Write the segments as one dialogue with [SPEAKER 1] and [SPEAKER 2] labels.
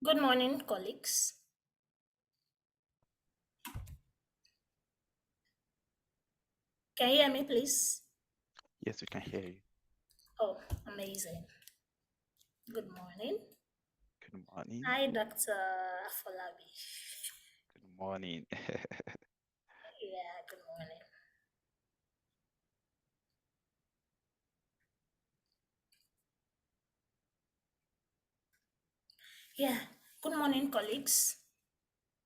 [SPEAKER 1] Good morning, colleagues. Can you hear me, please?
[SPEAKER 2] Yes, we can hear you.
[SPEAKER 1] Oh, amazing. Good morning.
[SPEAKER 2] Good morning.
[SPEAKER 1] Hi, Dr. Afolabi.
[SPEAKER 2] Good morning.
[SPEAKER 1] Yeah, good morning. Yeah, good morning, colleagues.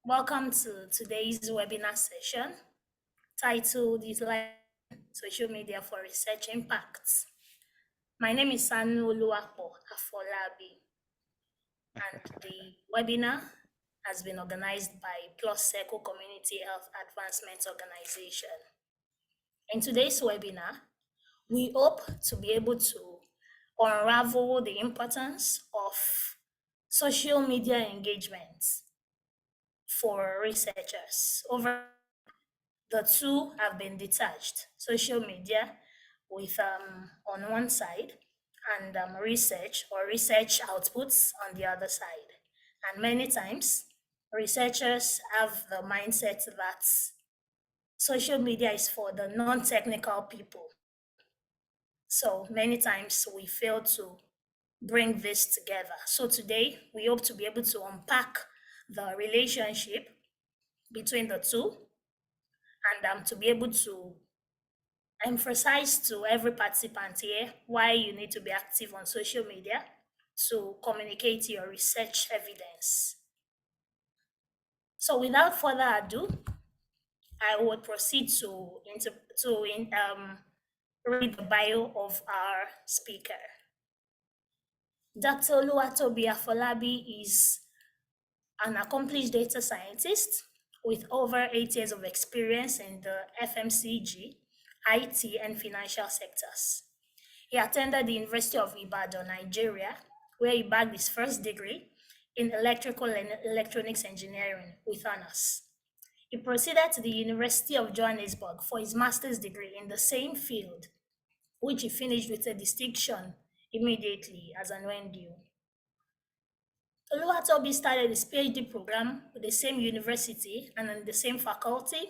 [SPEAKER 1] Welcome to today's webinar session titled Utilizing Social Media for Research Impacts. My name is Sanu Oluwapo Afolabi, and the webinar has been organized by Plus-CircleCommunityHealth Advancement Organization. In today's webinar, we hope to be able to unravel the importance of social media engagement for researchers. Over the two have been detached, social media with on one side and research or research outputs on the other side. And many times, researchers have the mindset that social media is for the non-technical people. So many times we fail to bring this together. So today we hope to be able to unpack the relationship between the two and to be able to emphasize to every participant here why you need to be active on social media to communicate your research evidence. So without further ado, I would proceed to read the bio of our speaker. Dr. Oluwatobi Afolabi is an accomplished data scientist with over 8 years of experience in the FMCG, IT, and financial sectors. He attended the University of Ibadan, Nigeria, where he bagged his first degree in electrical and electronics engineering with honors. He proceeded to the University of Johannesburg for his master's degree in the same field, which he finished with a distinction immediately as an ONDU. Oluwatobi started his PhD program with the same university and in the same faculty,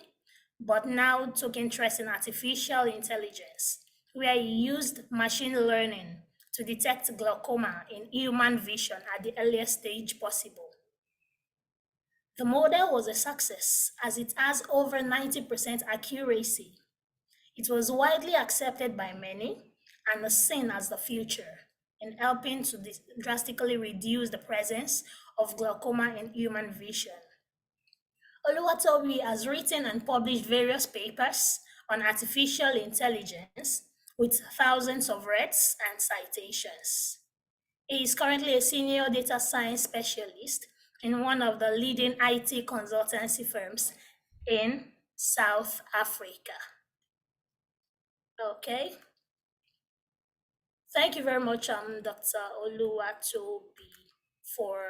[SPEAKER 1] but now took interest in artificial intelligence, where he used machine learning to detect glaucoma in human vision at the earliest stage possible. The model was a success as it has over 90% accuracy. It was widely accepted by many and is seen as the future in helping to drastically reduce the presence of glaucoma in human vision. Oluwatobi has written and published various papers on artificial intelligence with thousands of reads and citations. He is currently a senior data science specialist in one of the leading IT consultancy firms in South Africa. Okay. Thank you very much, Dr. Oluwatobi, for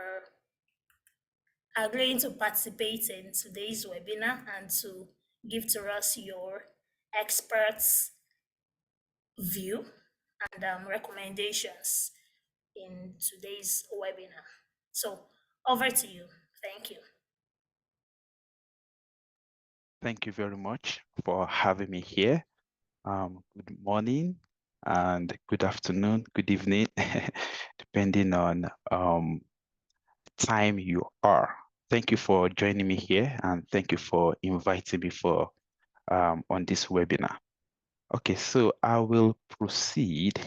[SPEAKER 1] agreeing to participate in today's webinar and to give to us your experts' view and recommendations in today's webinar. So over to you. Thank you.
[SPEAKER 2] Thank you very much for having me here. Good morning and good afternoon, good evening, depending on time you are. Thank you for joining me here and thank you for inviting me for on this webinar. Okay, so I will proceed.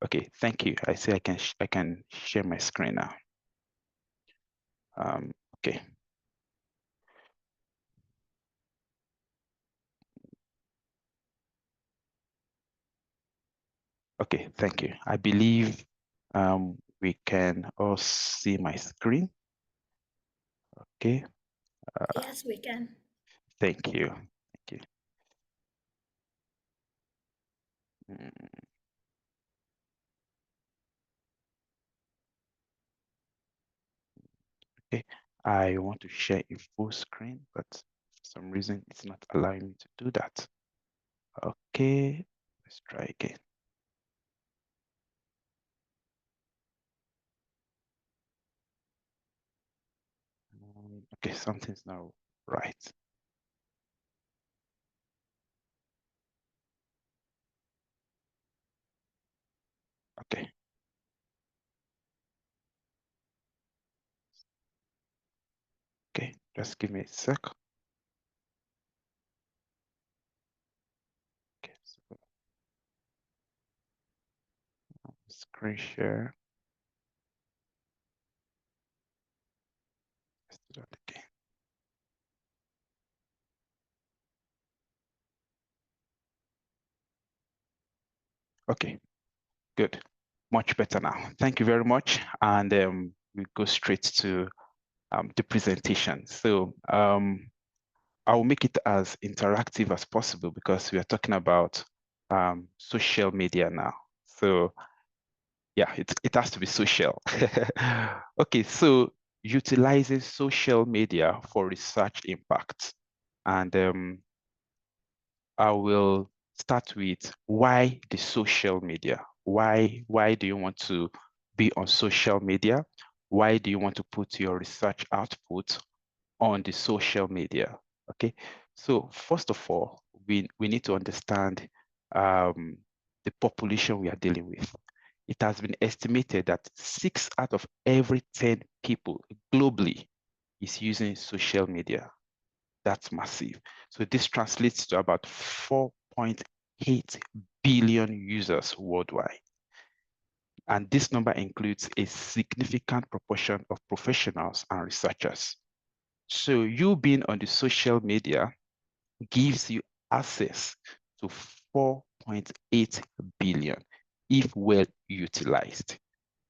[SPEAKER 2] Okay, thank you. I say I can share my screen now. Okay. Okay, thank you. I believe we can all see my screen. Okay.
[SPEAKER 1] Yes, we can.
[SPEAKER 2] Thank you. Thank you. Okay, I want to share a full screen, but for some reason it's not allowing me to do that. Okay, let's try again. Okay, something's not right. Okay. Okay, just give me a sec. Okay, so screen share. Let's do that again. Okay, good. Much better now. Thank you very much. And we go straight to the presentation. So I will make it as interactive as possible because we are talking about social media now. So yeah, it has to be social. Okay, so utilizing social media for research impact. And I will start with why the social media? Why do you want to be on social media? Why do you want to put your research output on the social media? Okay, so first of all, we need to understand the population we are dealing with. It has been estimated that 6 out of every 10 people globally is using social media. That's massive. So this translates to about 4.8 billion users worldwide. And this number includes a significant proportion of professionals and researchers. So you being on the social media gives you access to 4.8 billion if well utilized.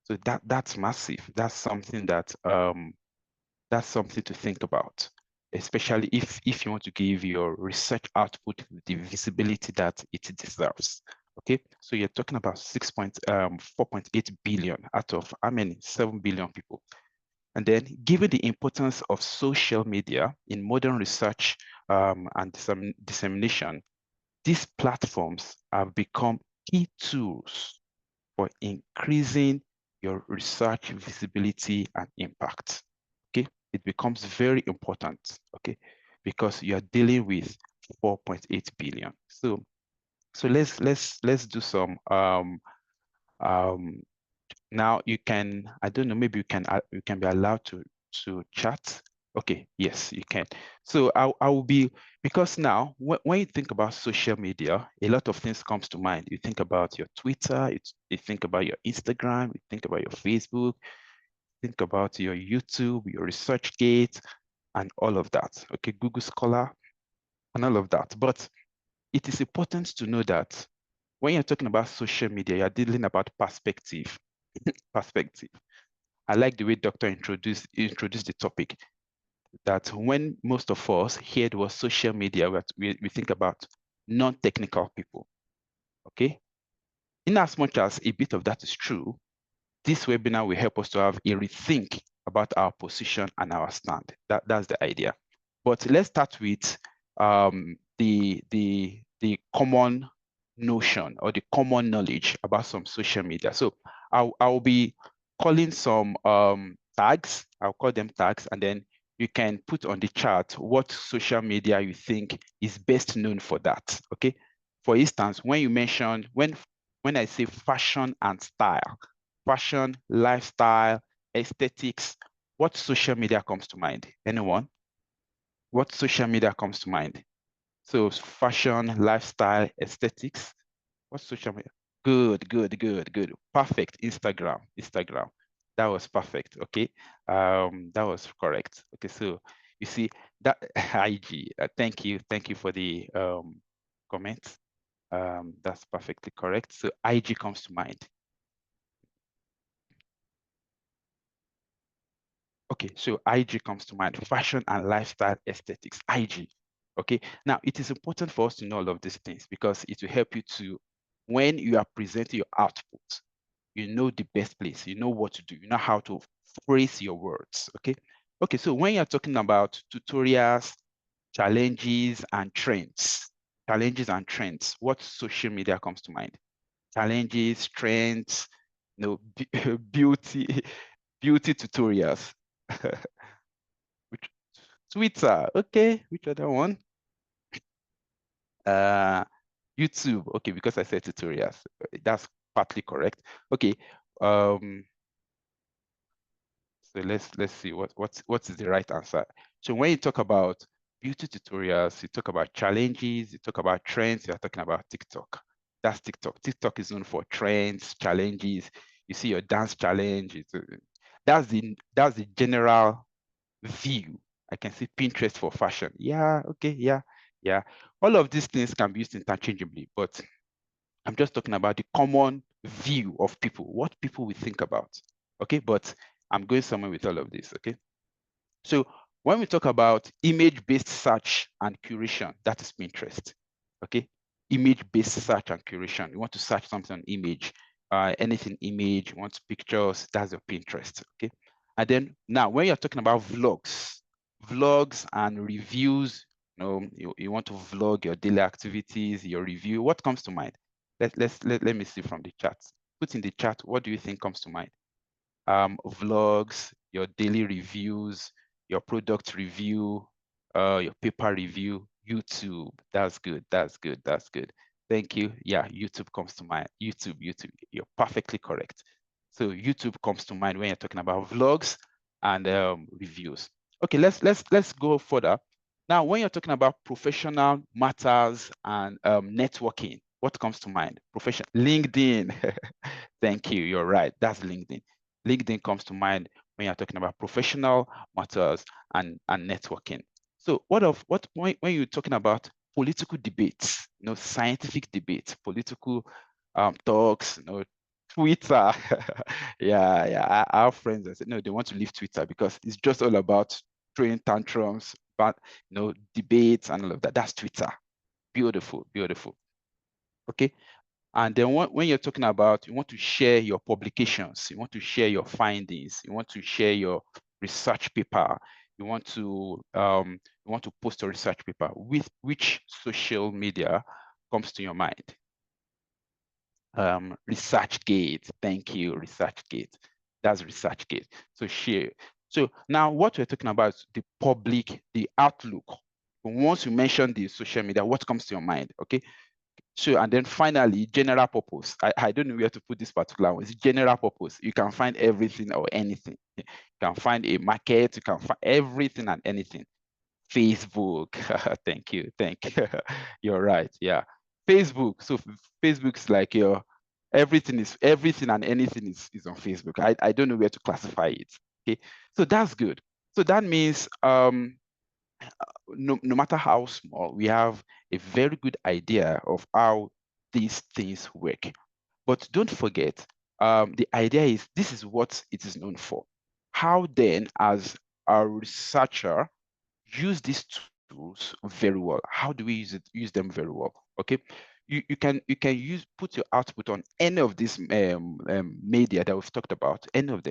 [SPEAKER 2] So that's massive. That's something to think about, especially if you want to give your research output the visibility that it deserves. Okay, so you're talking about 4.8 billion out of how many? 7 billion people. And then given the importance of social media in modern research and dissemination, these platforms have become key tools for increasing your research visibility and impact. Okay, it becomes very important, okay, because you are dealing with 4.8 billion. So let's do some now you can, I don't know, maybe you can be allowed to chat. Okay, yes, you can. So I will be, because now when you think about social media, a lot of things comes to mind. You think about your Twitter, you think about your Instagram, you think about your Facebook, think about your YouTube, your ResearchGate, and all of that. Okay, Google Scholar, and all of that. But it is important to know that when you're talking about social media, you're dealing about perspective. Perspective. I like the way Doctor introduced the topic, that when most of us hear the word social media, we think about non-technical people, okay? In as much as a bit of that is true, this webinar will help us to have a rethink about our position and our stand. That's the idea. But let's start with the common notion or the common knowledge about some social media. So I'll be calling some tags. I'll call them tags, and then you can put on the chart what social media you think is best known for that. Okay. For instance, when you mention when I say fashion and style, fashion, lifestyle, aesthetics, what social media comes to mind? Anyone? What social media comes to mind? So fashion, lifestyle, aesthetics. What social media? Good, good, good, good. Perfect. Instagram. That was perfect. Okay. That was correct. Okay. So you see that IG. Thank you for the comment. That's perfectly correct. So IG comes to mind. Okay, so IG comes to mind, fashion and lifestyle aesthetics, IG. Okay, now it is important for us to know all of these things because it will help you to, when you are presenting your output, you know the best place, you know what to do, you know how to phrase your words, okay? Okay, so when you're talking about tutorials, challenges and trends, what social media comes to mind? Challenges, trends, beauty, beauty tutorials. Twitter. Okay, which other one? YouTube. Okay, because I said tutorials. That's partly correct. Okay. So let's see what is the right answer. So when you talk about beauty tutorials, you talk about challenges, you talk about trends, you're talking about TikTok. That's TikTok. TikTok is known for trends, challenges. You see your dance challenge. That's the general view. I can see Pinterest for fashion. Yeah, okay, yeah, yeah. All of these things can be used interchangeably, but I'm just talking about the common view of people, what people will think about. Okay, but I'm going somewhere with all of this. Okay, so when we talk about image-based search and curation, that is Pinterest. Okay, image-based search and curation. You want to search something on image, anything image, you want pictures, that's your Pinterest. Okay, and then now when you're talking about vlogs and reviews, you want to vlog your daily activities, your review, what comes to mind? Let me see from the chat. Put in the chat, what do you think comes to mind? Vlogs, your daily reviews, your product review, your paper review, YouTube. That's good. That's good. That's good. Thank you. Yeah, YouTube comes to mind. YouTube. You're perfectly correct. So YouTube comes to mind when you're talking about vlogs and reviews. Okay, let's go further. Now, when you're talking about professional matters and networking, what comes to mind? LinkedIn. Thank you. You're right. That's LinkedIn. LinkedIn comes to mind when you're talking about professional matters and networking. So when you're talking about political debates, scientific debates, political talks, Twitter. Yeah. Our friends that said no, they want to leave Twitter because it's just all about throwing tantrums, but debates and all of that. That's Twitter. Beautiful. Okay. And then when you're talking about, you want to share your publications, you want to share your findings, you want to share your research paper, you want to post a research paper, with which social media comes to your mind? ResearchGate. Thank you, ResearchGate. That's ResearchGate. So share. So now what we're talking about is the public, the outlook. Once you mention the social media, what comes to your mind? Okay. So, and then finally, general purpose. I don't know where to put this particular one. It's general purpose. You can find everything or anything. You can find a market, you can find everything and anything. Facebook. Thank you. You're right. Yeah. Facebook. So Facebook's like your everything and anything is on Facebook. I don't know where to classify it. Okay. So that's good. So that means no matter how small, we have a very good idea of how these things work. But don't forget, the idea is this is what it is known for. How then, as a researcher, use these tools very well? How do we use them very well? Okay, you can put your output on any of these media that we've talked about, any of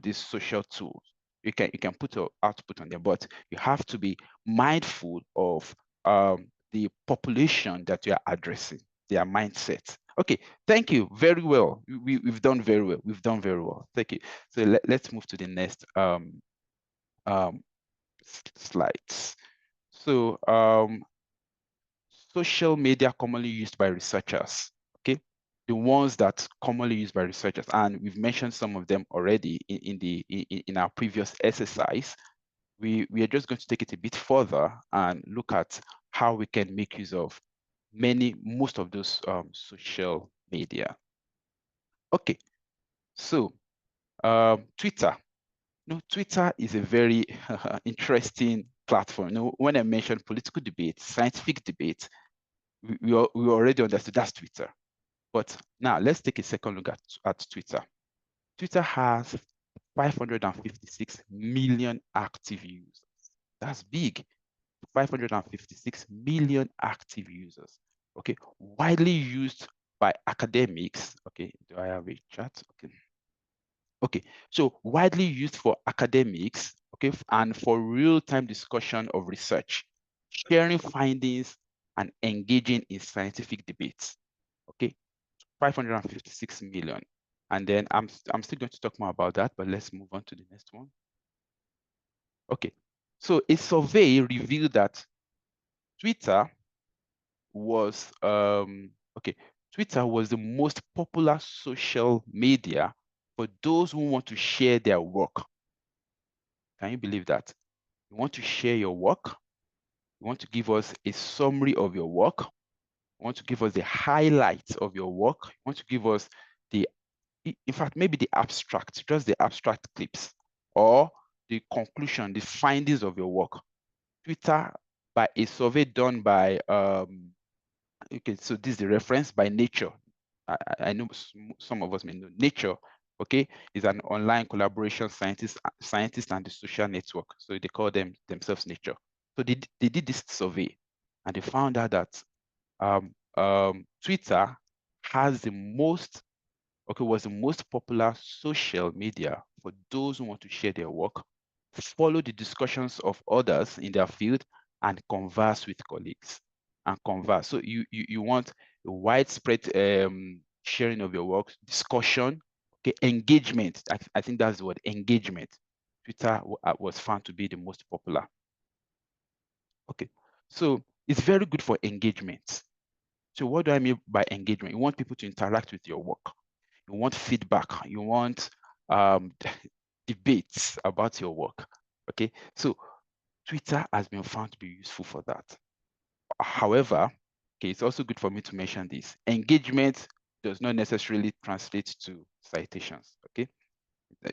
[SPEAKER 2] these social tools. You can put your output on them, but you have to be mindful of the population that you are addressing, their mindset. Okay, thank you. Very well. We've done very well. Thank you. So let's move to the next slides. So social media commonly used by researchers. Okay, the ones that commonly used by researchers, and we've mentioned some of them already in our previous exercise. We are just going to take it a bit further and look at how we can make use of most of those social media. Okay, so Twitter. Twitter is a very interesting platform. When I mentioned political debate, scientific debate, we already understood that's Twitter. But now let's take a second look at Twitter. Twitter has 556 million active users. That's big. 556 million active users. Okay, widely used by academics. Okay, do I have a chat? Okay. Okay, so widely used for academics, okay, and for real-time discussion of research, sharing findings and engaging in scientific debates. Okay, 556 million. And then I'm still going to talk more about that, but let's move on to the next one. Okay, So a survey revealed that Twitter was Twitter was the most popular social media for those who want to share their work. Can you believe that? You want to share your work? You want to give us a summary of your work? You want to give us the highlights of your work? You want to give us in fact, maybe the abstract, just the abstract clips, or the conclusion, the findings of your work. Twitter, by a survey done by okay, so this is the reference by Nature. I know some of us may know Nature. Okay, is an online collaboration scientist and the social network. So they call themselves Nature. So they did this survey, and they found out that Twitter has was the most popular social media for those who want to share their work, follow the discussions of others in their field, and converse with colleagues. And converse. So you want a widespread sharing of your work, discussion, okay, engagement. I think that's the word, engagement. Twitter was found to be the most popular. Okay, so it's very good for engagement. So what do I mean by engagement? You want people to interact with your work. You want feedback. You want debates about your work. Okay, so Twitter has been found to be useful for that. However, okay, it's also good for me to mention this. Engagement does not necessarily translate to citations. Okay,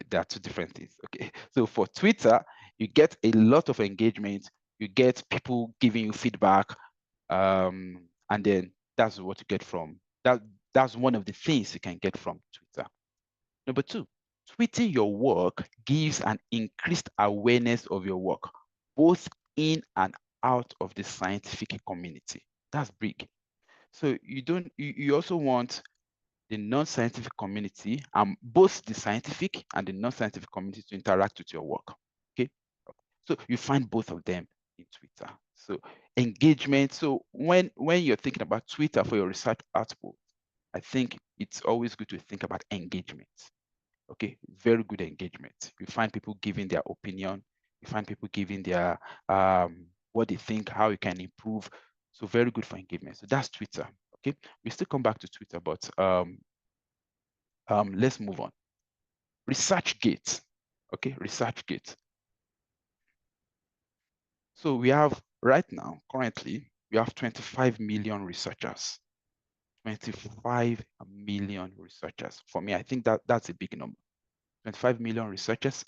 [SPEAKER 2] there are two different things. Okay, so for Twitter, you get a lot of engagement. You get people giving you feedback, and then that's what you get from that. That's one of the things you can get from Twitter. Number two, tweeting your work gives an increased awareness of your work, both in and out of the scientific community. That's big. So you also want the non-scientific community, both the scientific and the non-scientific community to interact with your work. Okay. So you find both of them in Twitter. So engagement. So when you're thinking about Twitter for your research output, I think it's always good to think about engagement. Okay, very good engagement. You find people giving their opinion. You find people giving their what they think, how you can improve. So very good for engagement. So that's Twitter. Okay, we still come back to Twitter, but let's move on. ResearchGate. Okay, ResearchGate. So we have right now, currently, we have 25 million researchers. 25 million researchers. For me, I think that's a big number. 25 million researchers.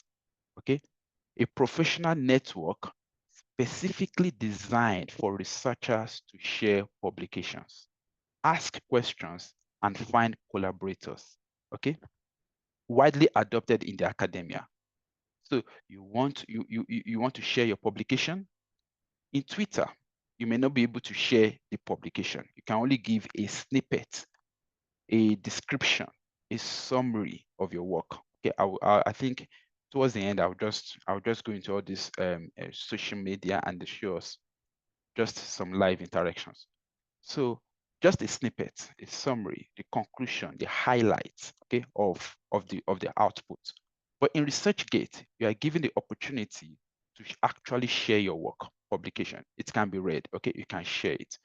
[SPEAKER 2] Okay, a professional network specifically designed for researchers to share publications, ask questions, and find collaborators. Okay, widely adopted in the academia. So you want to share your publication in Twitter. You may not be able to share the publication. You can only give a snippet, a description, a summary of your work. Okay, I think towards the end, I'll just go into all this social media and show us just some live interactions. So just a snippet, a summary, the conclusion, the highlights, okay, of the output. But in ResearchGate, you are given the opportunity to actually share your work publication. It can be read, okay, you can share it.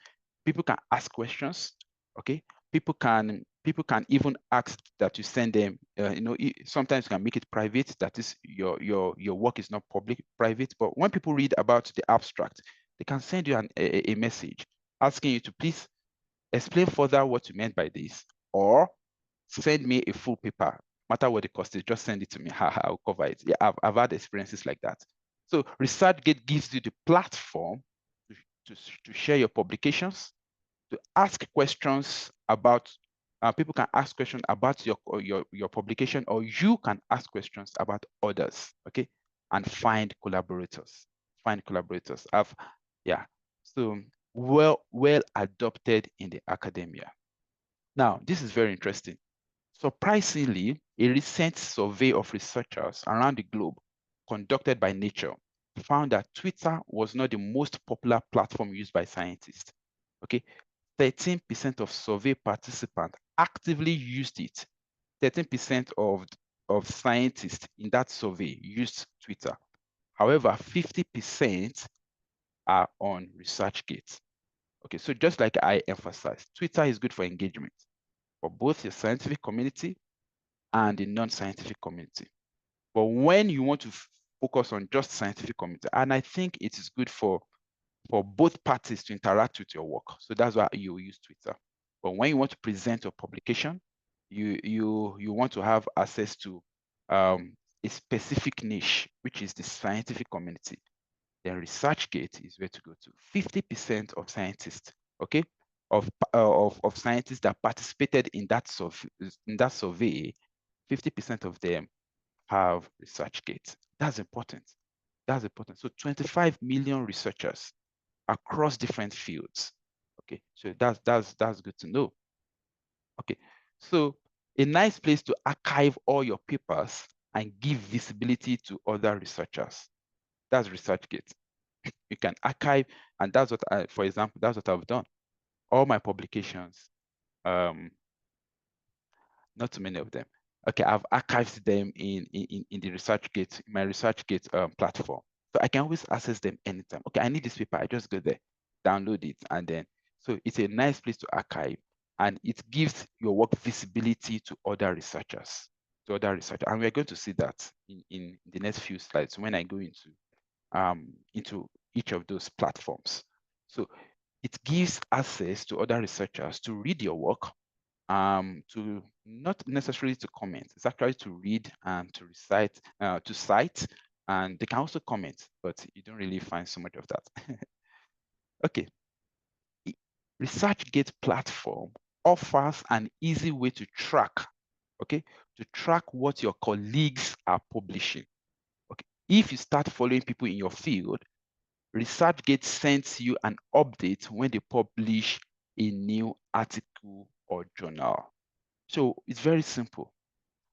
[SPEAKER 2] People can ask questions, okay. People can even ask that you send them, sometimes you can make it private, that is your work is not public, private, but when people read about the abstract, they can send you a message asking you to please explain further what you meant by this, or send me a full paper, no matter what the cost is, just send it to me. I'll cover it. Yeah, I've had experiences like that. So ResearchGate gives you the platform to share your publications, to ask questions about, people can ask questions about your publication, or you can ask questions about others, okay? And find collaborators. So well adopted in the academia. Now, this is very interesting. Surprisingly, a recent survey of researchers around the globe conducted by Nature found that Twitter was not the most popular platform used by scientists. Okay, 13% of survey participants actively used it. 13% of scientists in that survey used Twitter. However, 50% are on ResearchGate. Okay, so just like I emphasized, Twitter is good for engagement for both your scientific community and the non-scientific community. But when you want to focus on just scientific community, and I think it is good for both parties to interact with your work. So that's why you use Twitter. But when you want to present your publication, you want to have access to a specific niche, which is the scientific community. Then ResearchGate is where to go to. 50% of scientists, okay, of scientists that participated in that survey, 50% of them have ResearchGate. That's important. That's important. So 25 million researchers across different fields. Okay, so that's good to know. Okay, so a nice place to archive all your papers and give visibility to other researchers. That's ResearchGate. You can archive, and that's what for example, that's what I've done. All my publications, not too many of them. Okay, I've archived them in the ResearchGate, my ResearchGate platform. So I can always access them anytime. Okay, I need this paper, I just go there, download it, and then, so it's a nice place to archive, and it gives your work visibility to other researchers, and we're going to see that in the next few slides when I go into each of those platforms. So it gives access to other researchers to read your work, to not necessarily to comment. It's actually to read and to recite, to cite, and they can also comment, but you don't really find so much of that. Okay. ResearchGate platform offers an easy way to track, okay, to track what your colleagues are publishing. Okay. If you start following people in your field, ResearchGate sends you an update when they publish a new article or journal. So it's very simple.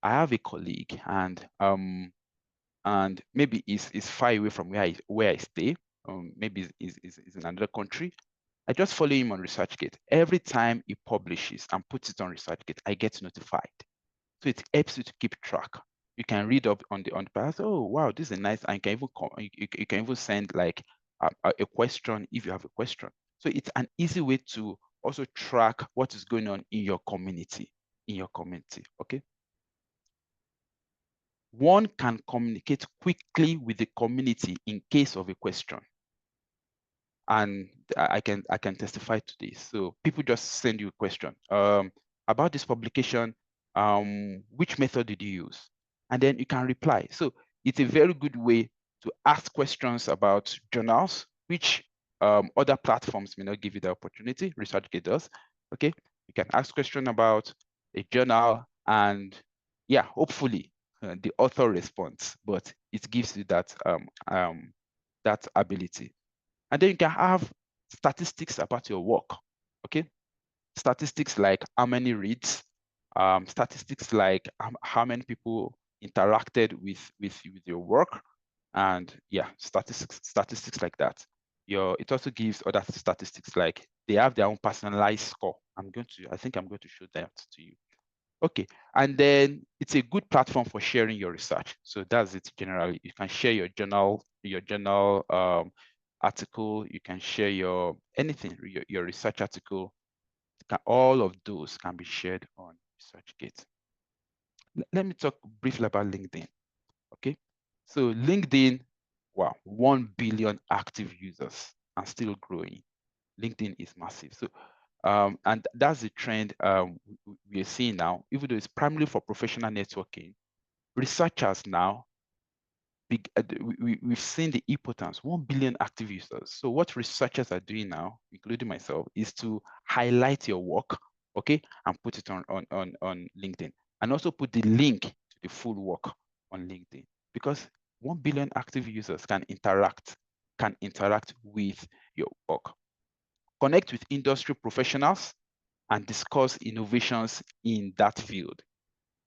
[SPEAKER 2] I have a colleague, and maybe is far away from where I stay. Maybe is in another country. I just follow him on ResearchGate. Every time he publishes and puts it on ResearchGate, I get notified. So it helps you to keep track. You can read up on the past. Oh wow, this is nice. And you can even you can even send like a question if you have a question. So it's an easy way to also track what is going on in your community. Okay. One can communicate quickly with the community in case of a question. And I can testify to this. So people just send you a question about this publication. Which method did you use? And then you can reply. So it's a very good way to ask questions about journals, which other platforms may not give you the opportunity. ResearchGate does. Okay, you can ask questions about a journal, and yeah, hopefully the author responds, but it gives you that that ability. And then you can have statistics about your work, okay? Statistics like how many reads, statistics like how many people interacted with your work, and yeah, statistics like that. It also gives other statistics like they have their own personalized score. I think I'm going to show that to you. Okay, and then it's a good platform for sharing your research. So that's it generally. You can share your journal article, you can share your anything, your research article. All of those can be shared on ResearchGate. Let me talk briefly about LinkedIn. Okay, so LinkedIn, wow, 1 billion active users and still growing. LinkedIn is massive. So and that's the trend we are seeing now. Even though it's primarily for professional networking, researchers now, we've seen the importance, 1 billion active users. So what researchers are doing now, including myself, is to highlight your work, okay, and put it on LinkedIn, and also put the link to the full work on LinkedIn, because 1 billion active users can interact with your work. Connect with industry professionals and discuss innovations in that field.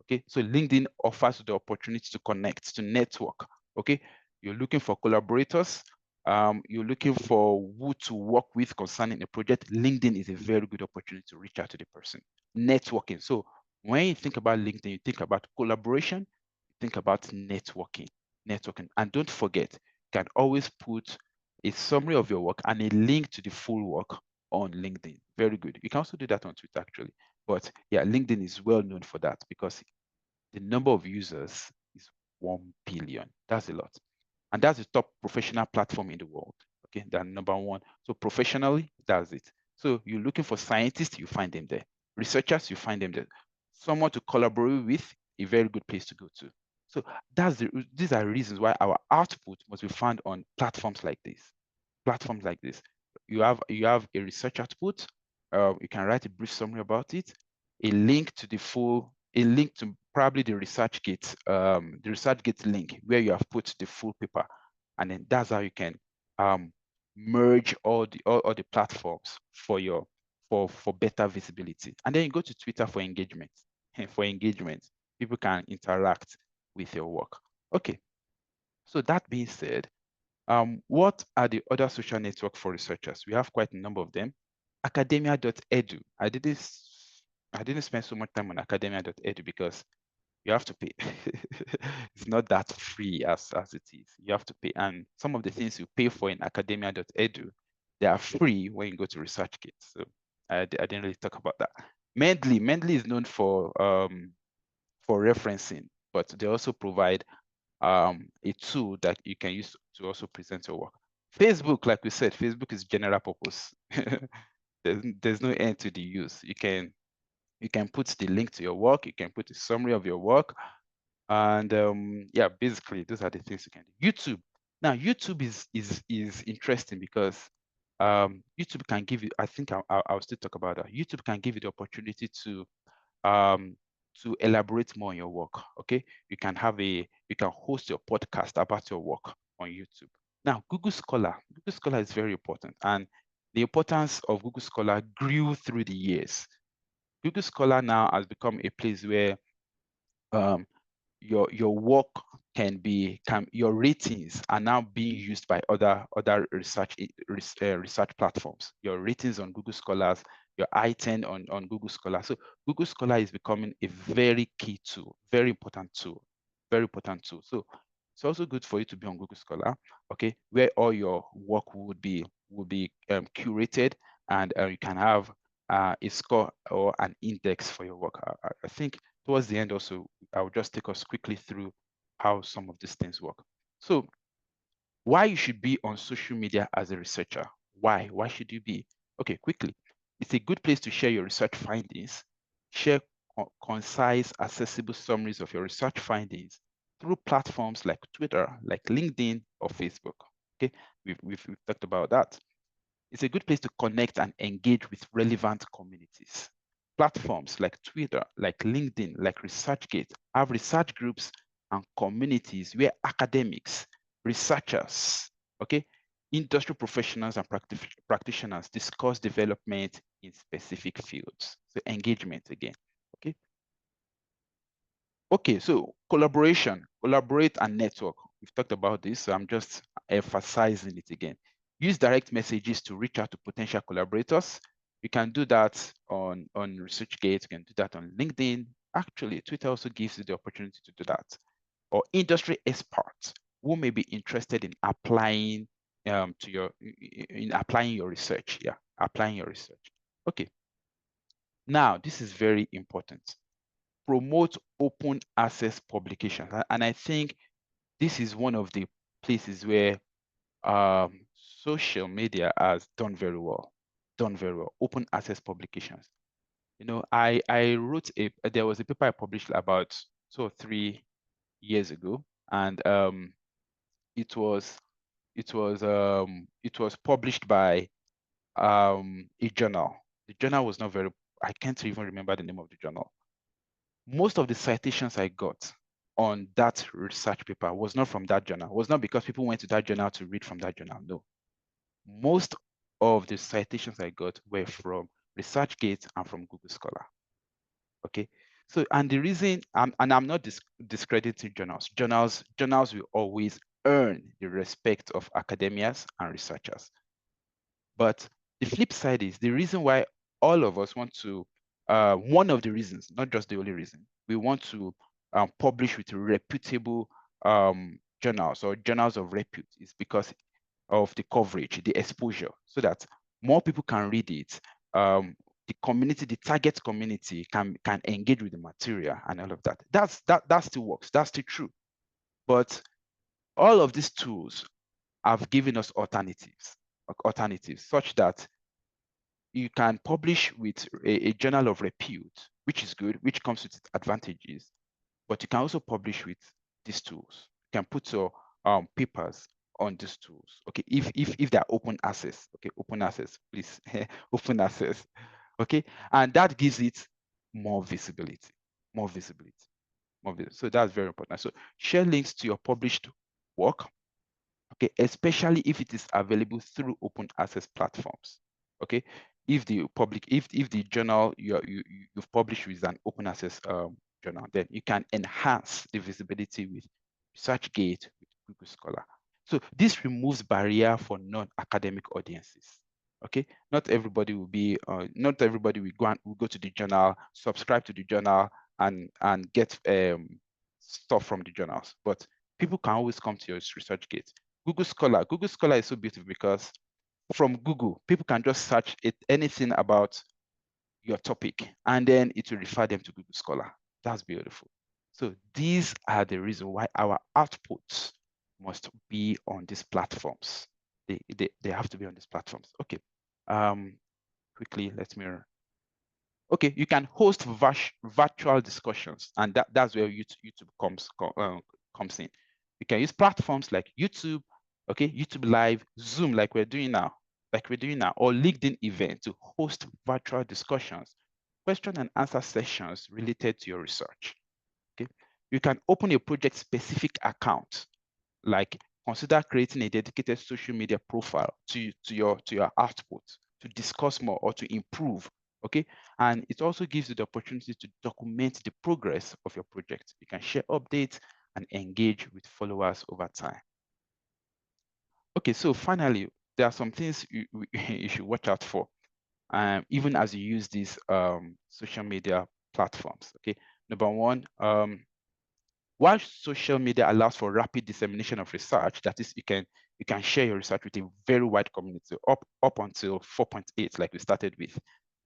[SPEAKER 2] Okay, so LinkedIn offers the opportunity to connect, to network. Okay, you're looking for collaborators, you're looking for who to work with concerning a project. LinkedIn is a very good opportunity to reach out to the person. Networking. So when you think about LinkedIn, you think about collaboration, you think about networking. And don't forget, can always put a summary of your work and a link to the full work on LinkedIn. Very good. You can also do that on Twitter, actually. But yeah, LinkedIn is well known for that because the number of users is 1 billion. That's a lot. And that's the top professional platform in the world. Okay, that number one. So professionally, that's it. So you're looking for scientists, you find them there. Researchers, you find them there. Someone to collaborate with, a very good place to go to. So these are reasons why our output must be found on platforms like this. Platforms like this. You have a research output. You can write a brief summary about it. A link to probably the ResearchGate link where you have put the full paper, and then that's how you can merge all the platforms for better visibility. And then you go to Twitter for engagement. For engagement, people can interact with your work. Okay. So that being said, what are the other social networks for researchers? We have quite a number of them. Academia.edu. I didn't spend so much time on academia.edu because you have to pay. It's not that free as it is. You have to pay. And some of the things you pay for in academia.edu, they are free when you go to ResearchGate. So I didn't really talk about that. Mendeley is known for referencing, but they also provide a tool that you can use to also present your work. Facebook, like we said, Facebook is general purpose. There's no end to the use. You can put the link to your work, you can put a summary of your work, and yeah, basically those are the things you can do. YouTube. Now, YouTube is interesting because YouTube can give you, I think I'll still talk about that. YouTube can give you the opportunity to elaborate more on your work. Okay, you can host your podcast about your work on YouTube. Now, Google Scholar is very important, and the importance of Google Scholar grew through the years. Google Scholar now has become a place where your work your ratings are now being used by other research platforms. Your ratings on Google Scholars, your I-10 on Google Scholar. So Google Scholar is becoming a very key tool, very important tool. So it's also good for you to be on Google Scholar, okay, where all your work would be curated, and you can have a score or an index for your work. I think towards the end also, I will just take us quickly through how some of these things work. So why you should be on social media as a researcher? Why should you be? Okay, quickly. It's a good place to share your research findings, share concise, accessible summaries of your research findings through platforms like Twitter, like LinkedIn or Facebook. Okay, we've talked about that. It's a good place to connect and engage with relevant communities. Platforms like Twitter, like LinkedIn, like ResearchGate have research groups and communities where academics, researchers, okay, industry professionals and practitioners discuss development in specific fields. So engagement again, okay? Okay, so collaborate and network. We've talked about this, so I'm just emphasizing it again. Use direct messages to reach out to potential collaborators. You can do that on ResearchGate, you can do that on LinkedIn. Actually, Twitter also gives you the opportunity to do that. Or industry experts who may be interested in applying applying your research. Yeah, applying your research. Okay. Now, this is very important. Promote open access publications. And I think this is one of the places where social media has done very well. Open access publications. You know, I wrote there was a paper I published about 2 or 3 years ago, and it was published by a journal. The journal was not very, I can't even remember the name of the journal. Most of the citations I got on that research paper was not from that journal. It was not because people went to that journal to read from that journal. No. Most of the citations I got were from ResearchGate and from Google Scholar. Okay. So, and the reason, and I'm not discrediting journals. Journals will always earn the respect of academias and researchers. But the flip side is the reason why all of us want to, one of the reasons, not just the only reason, we want to publish with reputable journals or journals of repute is because of the coverage, the exposure, so that more people can read it. The community, the target community can engage with the material and all of that. That still works. That's still true. But all of these tools have given us alternatives such that you can publish with a journal of repute, which is good, which comes with advantages, but you can also publish with these tools. You can put your papers on these tools. Okay, if they're open access, okay, open access, please, open access. Okay, and that gives it more visibility, more visibility, more visibility. So that's very important. So share links to your published work, okay, especially if it is available through open access platforms. Okay, if the journal you've published with an open access journal, then you can enhance the visibility with ResearchGate, with Google Scholar. So this removes barrier for non-academic audiences. Okay, not everybody will go to the journal, subscribe to the journal, and get stuff from the journals. But people can always come to your ResearchGate. Google Scholar is so beautiful because from Google, people can just search anything about your topic, and then it will refer them to Google Scholar. That's beautiful. So these are the reason why our outputs must be on these platforms. They have to be on these platforms. Okay. Quickly, let me. Okay, you can host virtual discussions, and that's where YouTube comes in. You can use platforms like YouTube, okay, YouTube Live, Zoom, like we're doing now, or LinkedIn event to host virtual discussions, question and answer sessions related to your research. Okay, you can open a project-specific account, like consider creating a dedicated social media profile to your output to discuss more or to improve. Okay, and it also gives you the opportunity to document the progress of your project. You can share updates and engage with followers over time. Okay, so finally, there are some things you should watch out for, even as you use these social media platforms. Okay, number one, while social media allows for rapid dissemination of research, that is, you can share your research with a very wide community up until 4.8, like we started with.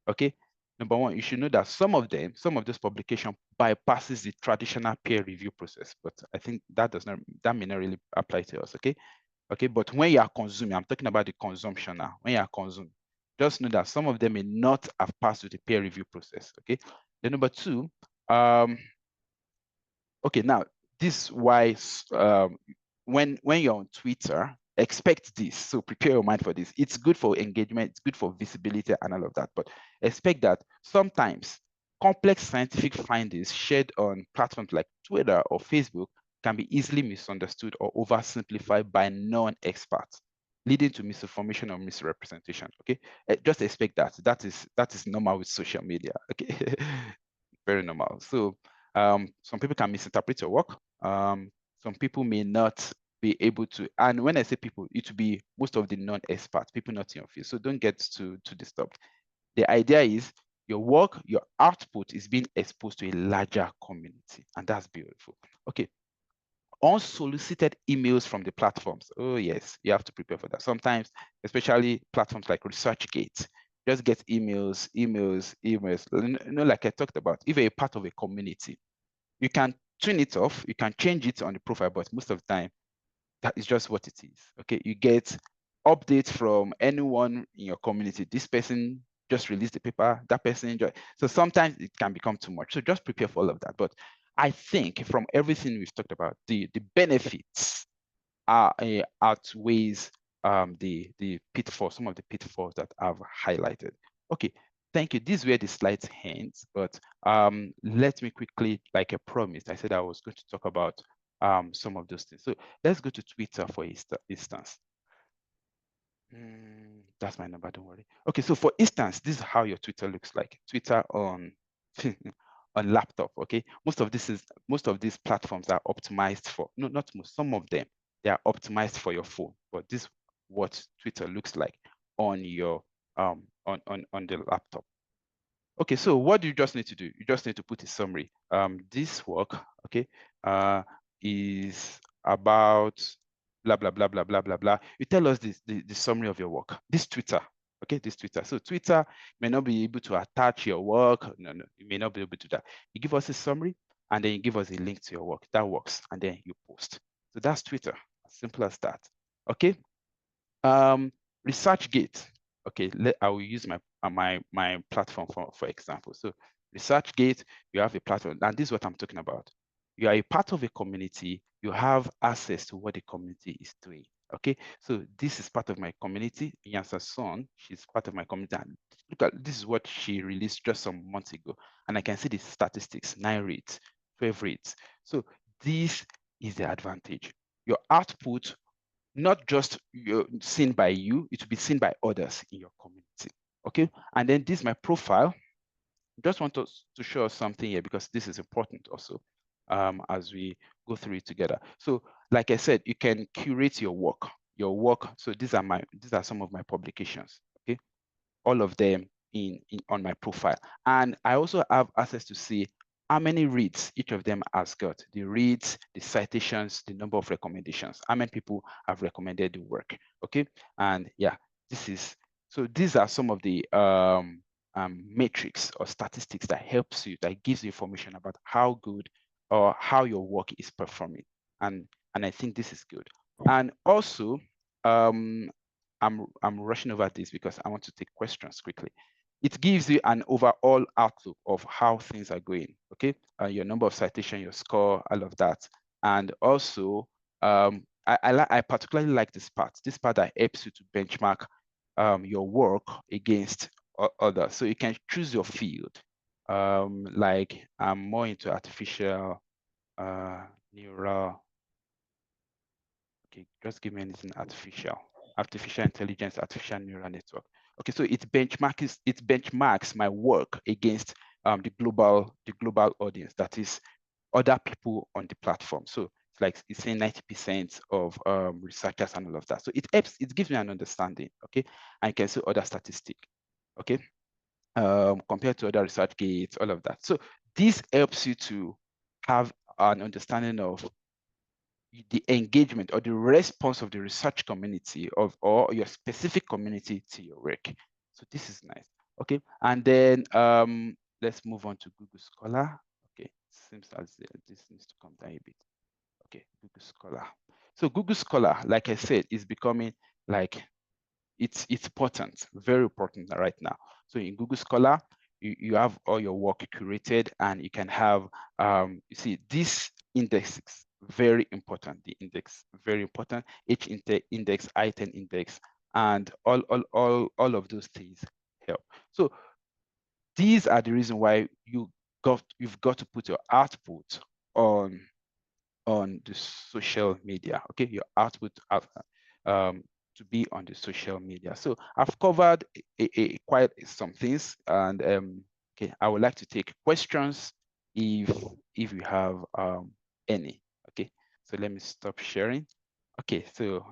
[SPEAKER 2] Okay, number one, you should know that some of those publications bypasses the traditional peer review process, but I think that may not really apply to us. Okay, but when you are consuming, I'm talking about the consumption now. When you are consuming, just know that some of them may not have passed through the peer review process. Okay, then number two, okay, now this is why when you're on Twitter, expect this. So prepare your mind for this. It's good for engagement, it's good for visibility and all of that, but expect that sometimes complex scientific findings shared on platforms like Twitter or Facebook can be easily misunderstood or oversimplified by non-experts, leading to misinformation or misrepresentation. Okay, just expect that. That is normal with social media. Okay, very normal. So some people can misinterpret your work. Some people may not be able to, and when I say people, it will be most of the non-experts, people not in your field. So don't get too disturbed. The idea is your work, your output is being exposed to a larger community, and that's beautiful. Okay. Unsolicited emails from the platforms. Oh yes, you have to prepare for that. Sometimes, especially platforms like ResearchGate, just get emails. Like I talked about, if you're a part of a community, you can turn it off, you can change it on the profile, but most of the time, that is just what it is. Okay, you get updates from anyone in your community. This person just released the paper, that person enjoyed. So sometimes it can become too much. So just prepare for all of that. But I think from everything we've talked about, the benefits are outweighs the pitfalls, some of the pitfalls that I've highlighted. Okay, thank you. These were the slides hints, but let me quickly, like I promised, I said I was going to talk about some of those things. So let's go to Twitter for instance. That's my number, don't worry. Okay, so for instance, this is how your Twitter looks like. Twitter on on laptop. Okay, most of these platforms are optimized for, no, not most, some of them, they are optimized for your phone, but this is what Twitter looks like on your on the laptop. Okay, so what do you just need to do? You just need to put a summary. This work, okay, is about blah, blah, blah, blah, blah, blah, blah. You tell us the summary of your work. This Twitter, okay, this Twitter. So Twitter may not be able to attach your work. No, you may not be able to do that. You give us a summary and then you give us a link to your work. That works. And then you post. So that's Twitter. As simple as that. Okay. ResearchGate. Okay, I will use my platform for example. So ResearchGate, you have a platform, and this is what I'm talking about. You are a part of a community, you have access to what the community is doing. Okay, so this is part of my community. Yansa's son, she's part of my community. And look at this is what she released just some months ago. And I can see the statistics, 9 reads, 12 reads. So this is the advantage. Your output not just seen by you, it will be seen by others in your community. Okay, and then this is my profile. Just want us to show us something here because this is important also as we go through it together. So like I said, you can curate your work. So these are some of my publications. Okay, all of them on my profile. And I also have access to see how many reads each of them has got, the reads, the citations, the number of recommendations, how many people have recommended the work. Okay, and yeah, so these are some of the metrics or statistics that helps you, that gives you information about how good or how your work is performing. And I think this is good. And also, I'm rushing over this because I want to take questions quickly. It gives you an overall outlook of how things are going, okay? Your number of citation, your score, all of that. And also, I particularly like this part that helps you to benchmark your work against others. So you can choose your field. Like I'm more into artificial neural. Okay, just give me anything artificial intelligence, artificial neural network. Okay, so it benchmarks my work against the global audience, that is other people on the platform. So it's like it's saying 90% of researchers and all of that. So it gives me an understanding. Okay, I can see other statistics. Okay, compared to other research gates, all of that. So this helps you to have an understanding of the engagement or the response of the research community or your specific community to your work. So this is nice. Okay, and then let's move on to Google Scholar. Okay, seems as this needs to come down a bit. Okay, Google Scholar. So Google Scholar, like I said, is becoming like it's important, very important right now. So in Google Scholar, you have all your work curated, and you can have you see this index is very important. The index very important. Each index, I10 index, and all of those things help. So these are the reason why you've got to put your output on the social media. Okay, your output to be on the social media. So I've covered quite some things, and okay, I would like to take questions if you have any. Okay, so let me stop sharing. Okay, so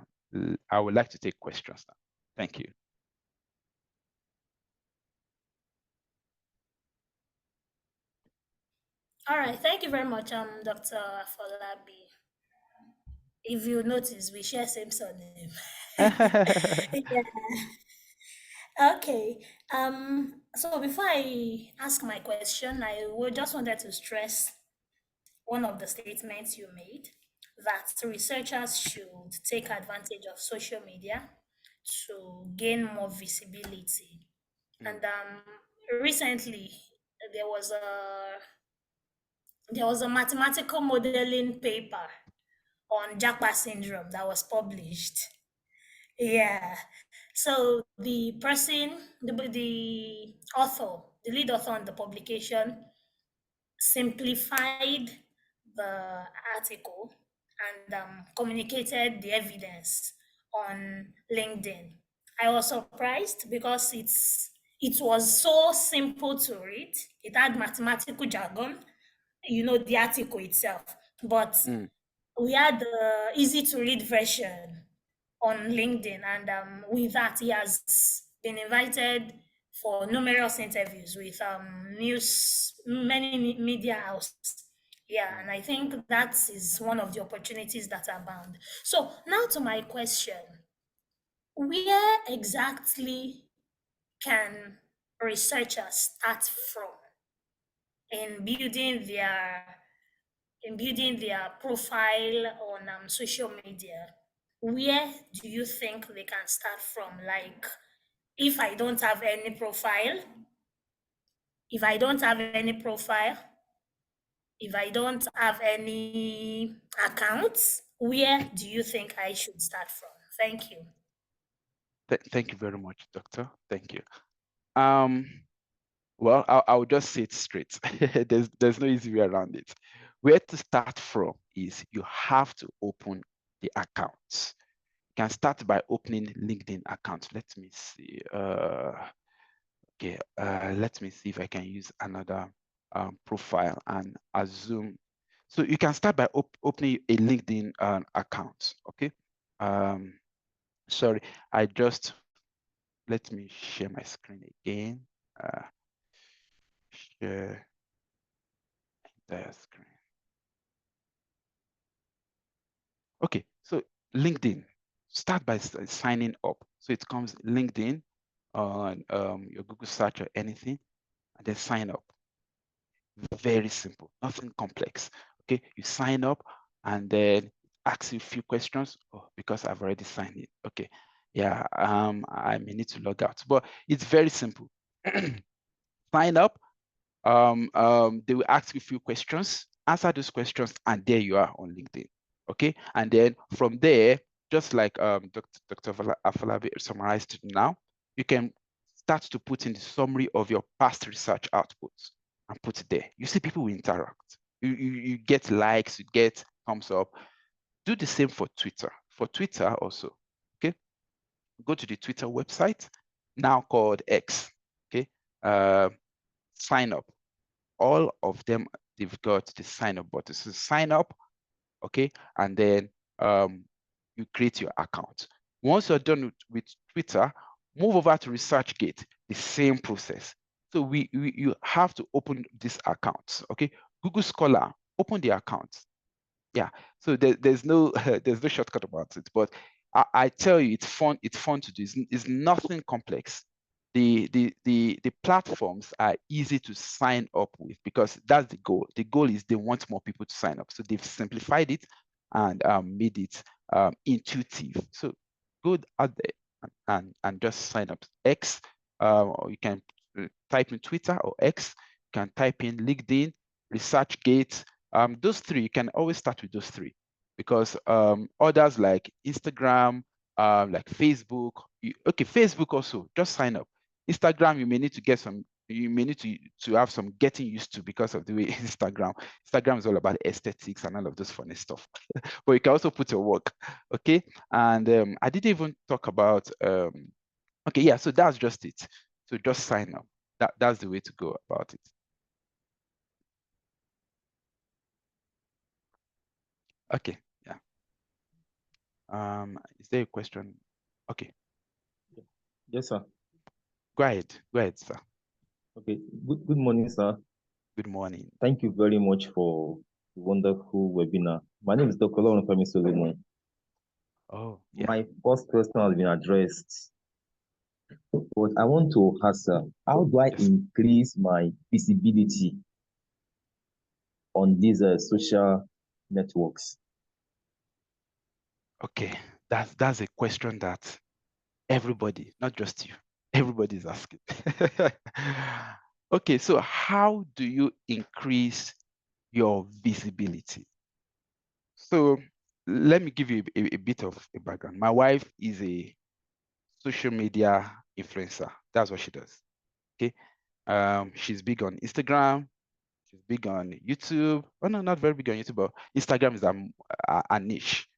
[SPEAKER 2] I would like to take questions now. Thank you.
[SPEAKER 1] All right, thank you very much, Dr. Afolabi. If you notice, we share same surname. Yeah. Okay. So before I ask my question, I would just wanted to stress one of the statements you made, that researchers should take advantage of social media to gain more visibility. And recently, there was a mathematical modeling paper on Japa syndrome that was published. Yeah. So the person, the author, the lead author on the publication simplified the article and communicated the evidence on LinkedIn. I was surprised because it was so simple to read. It had mathematical jargon, the article itself, but
[SPEAKER 2] Mm.
[SPEAKER 1] we had the easy to read version on LinkedIn, and with that, he has been invited for numerous interviews with many media houses. Yeah, and I think that is one of the opportunities that are bound. So now to my question. Where exactly can researchers start from in building their profile on social media? Where do you think they can start from? Like, if I don't have any profile, if I don't have any profile, if I don't have any accounts, where do you think I should start from? Thank you.
[SPEAKER 2] Thank you very much, Doctor. Thank you. Well, I'll just say it straight. There's no easy way around it. Where to start from is you have to open the accounts. You can start by opening LinkedIn account. Let me see. Okay, let me see if I can use another profile and assume. So you can start by opening a LinkedIn account. Okay. Sorry, let me share my screen again. Share entire screen. Okay, so LinkedIn, start by signing up. So it comes LinkedIn on your Google search or anything, and then sign up. Very simple, nothing complex. Okay, you sign up and then ask you a few questions. Oh, because I've already signed in. Okay, yeah, I may need to log out, but it's very simple. Sign up. They will ask you a few questions, answer those questions, and there you are on LinkedIn. Okay, and then from there, just like Dr. Afolabi summarized now, you can start to put in the summary of your past research outputs and put it there. You see people will interact. You get likes, you get thumbs up. Do the same for Twitter. For Twitter also, okay? Go to the Twitter website, now called X, okay? Sign up. All of them, they've got the sign up button. So sign up, okay? And then you create your account. Once you're done with Twitter, move over to ResearchGate, the same process. So you have to open this account, okay? Google Scholar, open the account. Yeah, so there's no there's no shortcut about it, but I tell you, it's fun to do. It's nothing complex. The platforms are easy to sign up with because that's the goal. The goal is they want more people to sign up. So they've simplified it and made it intuitive. So go out there and just sign up. X, or you can type in Twitter or X, you can type in LinkedIn, ResearchGate. Those three, you can always start with those three because others like Instagram, like Facebook, okay, Facebook also, just sign up. Instagram, you may need to have some getting used to because of the way Instagram is all about aesthetics and all of those funny stuff. But you can also put your work, okay? And I didn't even talk about, okay, yeah, so that's just it. So just sign up. That's the way to go about it. Okay, yeah. Is there a question? Okay.
[SPEAKER 3] Yes, sir.
[SPEAKER 2] Go ahead, sir.
[SPEAKER 3] Okay. Good morning, sir.
[SPEAKER 2] Good morning.
[SPEAKER 3] Thank you very much for the wonderful webinar. My name is Dr. Lauren Solomon.
[SPEAKER 2] Oh, yeah.
[SPEAKER 3] My first question has been addressed, but I want to ask, sir, how do I increase my visibility on these social networks?
[SPEAKER 2] Okay, that's a question that everybody, not just you, everybody's asking. Okay, so how do you increase your visibility? So let me give you a bit of a background. My wife is a social media influencer. That's what she does. Okay. She's big on Instagram. She's big on YouTube. Oh no, not very big on YouTube, but Instagram is a niche.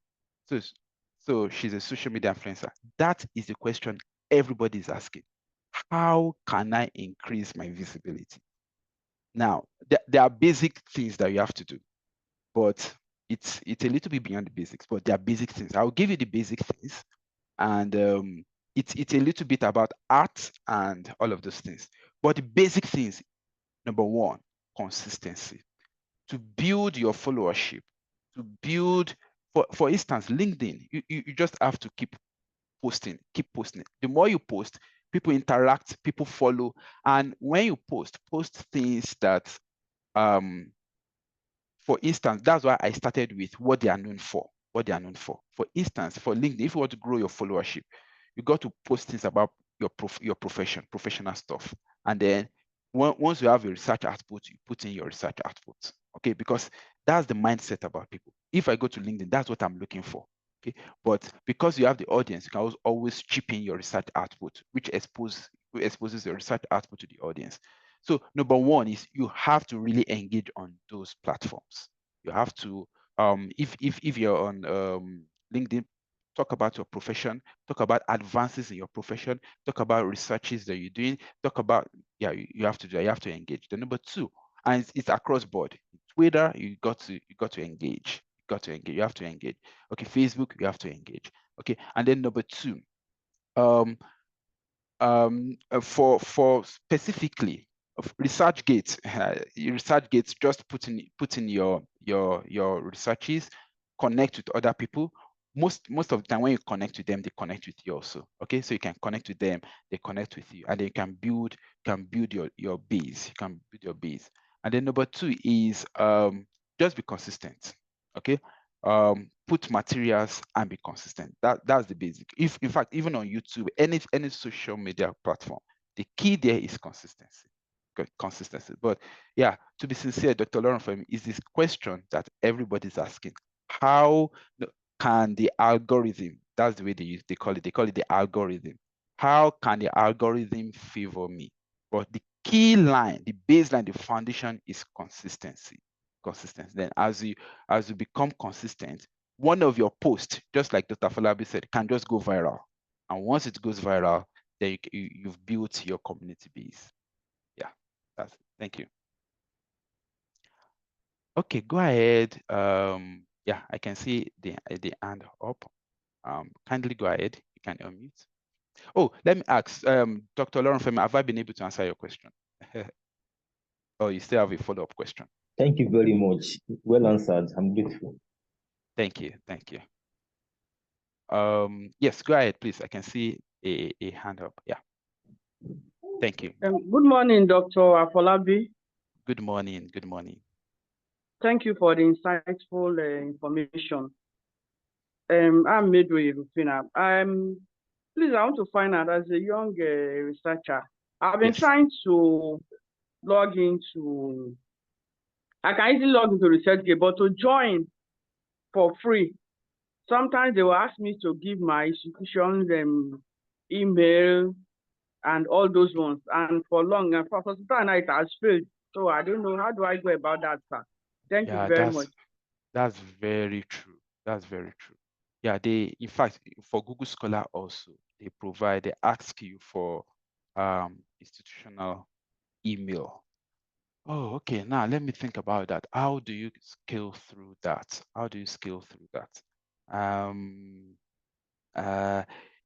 [SPEAKER 2] So she's a social media influencer. That is the question everybody is asking. How can I increase my visibility? Now, there are basic things that you have to do, but it's a little bit beyond the basics, but there are basic things. I'll give you the basic things, and it's a little bit about art and all of those things. But the basic things, number one, consistency. to build your followership, to build, for instance, LinkedIn, you just have to keep posting. The more you post, people interact, people follow. And when you post things that, for instance, that's why I started with what they are known for. For instance, for LinkedIn, if you want to grow your followership, you got to post things about your profession, professional stuff. And then once you have your research output, you put in your research output. Okay, because that's the mindset about people. If I go to LinkedIn, that's what I'm looking for. Okay, but because you have the audience, you can always chip in your research output, which exposes your research output to the audience. So number one is you have to really engage on those platforms. You have to, if you're on LinkedIn, talk about your profession, talk about advances in your profession, talk about researches that you're doing, talk about, you have to engage. The number two, and it's across board. Twitter, you got to engage. You have to engage. Okay, Facebook, you have to engage. Okay, and then number two, for specifically of ResearchGate, ResearchGate, just put in your researches, connect with other people. Most of the time when you connect with them, they connect with you also. Okay, so you can connect with them, they connect with you, and then you can build your base. You can build your base. And then number two is just be consistent. Okay, put materials and be consistent. That's the basic. If in fact, even on YouTube, any social media platform, the key there is consistency. Consistency. But yeah, to be sincere, Dr. Lauren, for me, is this question that everybody's asking: how can the algorithm? That's the way they call it. They call it the algorithm. How can the algorithm favor me? But the key line, the baseline, the foundation is consistency. Then as you become consistent, one of your posts, just like Dr. Falabi said, can just go viral. And once it goes viral, then you've built your community base. Yeah, that's it. Thank you. Okay, go ahead. Yeah, I can see the hand up. Kindly go ahead. You can unmute. Oh, let me ask, Dr. Lauren Femi, have I been able to answer your question? Or you still have a follow-up question?
[SPEAKER 3] Thank you very much. Well answered. I'm grateful.
[SPEAKER 2] Thank you. Yes, go ahead, please. I can see a hand up. Yeah. Thank you.
[SPEAKER 4] Good morning, Dr. Afolabi.
[SPEAKER 2] Good morning.
[SPEAKER 4] Thank you for the insightful information. I'm Midway Rufina. Please, I want to find out, as a young researcher, I've been trying to log into, I can easily log into ResearchGate, but to join for free, sometimes they will ask me to give my institution's email and all those ones. And for long, and for some time, it has failed. So I don't know, how do I go about that, sir? Thank you very much.
[SPEAKER 2] That's very true. Yeah, in fact, for Google Scholar also, they ask you for institutional email. Oh, okay. Now let me think about that. How do you scale through that?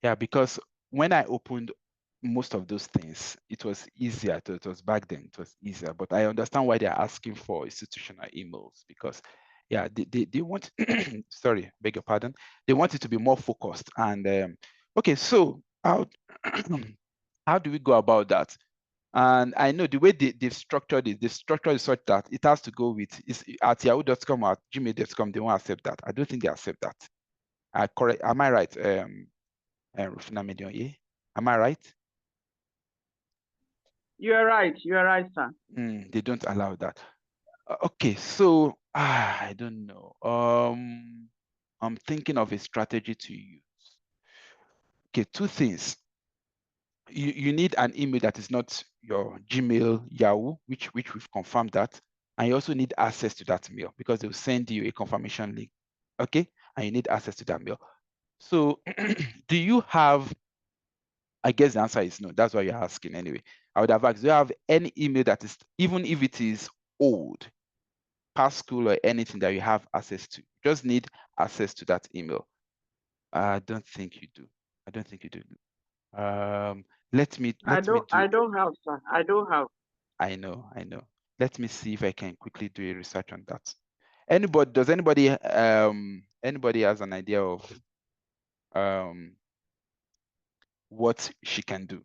[SPEAKER 2] Yeah, because when I opened most of those things, it was easier. It was back then, it was easier. But I understand why they're asking for institutional emails, because yeah, they want, sorry, beg your pardon. They want it to be more focused. And okay, so how how do we go about that? And I know the way they've structured it, the structure is such that it has to go with, at yahoo.com or at gmail.com, they won't accept that. I don't think they accept that. Correct? Am I right, Rufina Medionye? Am I right?
[SPEAKER 4] You're right, sir.
[SPEAKER 2] They don't allow that. Okay, so I don't know. I'm thinking of a strategy to use. Okay, two things. You need an email that is not your Gmail, Yahoo, which we've confirmed that. And you also need access to that mail, because they'll send you a confirmation link. Okay, and you need access to that mail. So do you have, I guess the answer is no. That's why you're asking anyway. I would have asked, do you have any email that is, even if it is old, past school or anything, that you have access to? You just need access to that email. I don't think you do. Let me
[SPEAKER 4] I don't have, sir. I don't have.
[SPEAKER 2] I know. Let me see if I can quickly do a research on that. Does anybody has an idea of what she can do?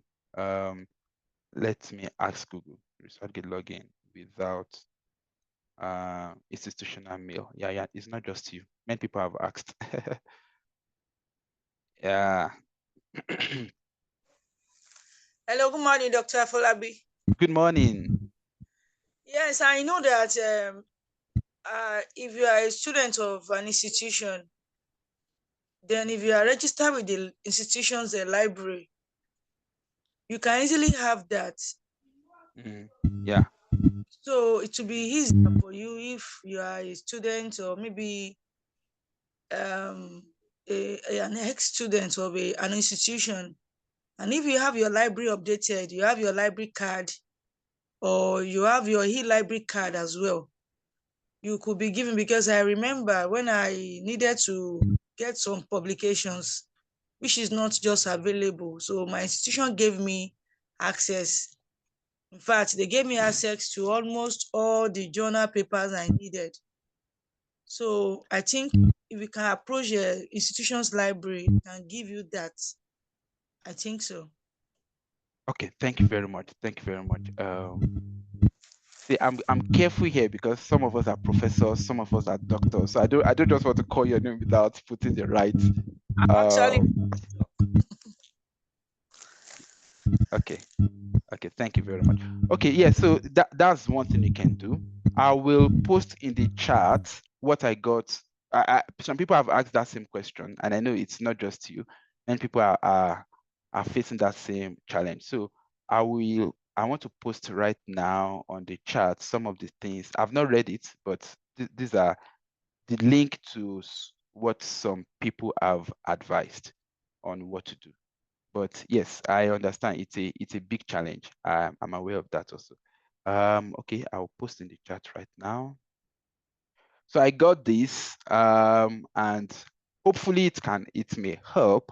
[SPEAKER 2] Let me ask Google. ResearchGate login without institutional mail. Yeah, it's not just you. Many people have asked. Yeah.
[SPEAKER 5] Hello, good morning, Dr. Folabi.
[SPEAKER 2] Good morning.
[SPEAKER 5] Yes, I know that if you are a student of an institution, then if you are registered with the institution's library, you can easily have that.
[SPEAKER 2] Yeah.
[SPEAKER 5] So it will be easier for you if you are a student or maybe an ex-student of an institution. And if you have your library updated, you have your library card, or you have your e-library card as well, you could be given, because I remember when I needed to get some publications, which is not just available. So my institution gave me access. In fact, they gave me access to almost all the journal papers I needed. So I think if you can approach your institution's library and give you that, I think so.
[SPEAKER 2] Okay, thank you very much. Thank you very much. See, I'm careful here because some of us are professors, some of us are doctors. So I don't just want to call your name without putting the right.
[SPEAKER 5] Actually,
[SPEAKER 2] Okay. Okay, thank you very much. Okay, yeah, so that's one thing you can do. I will post in the chat what I got. Some people have asked that same question, and I know it's not just you. Many people are facing that same challenge. So I want to post right now on the chat some of the things. I've not read it, but these are the link to what some people have advised on what to do. But yes, I understand it's a big challenge. I'm aware of that also. Okay, I'll post in the chat right now. So I got this, and hopefully it may help,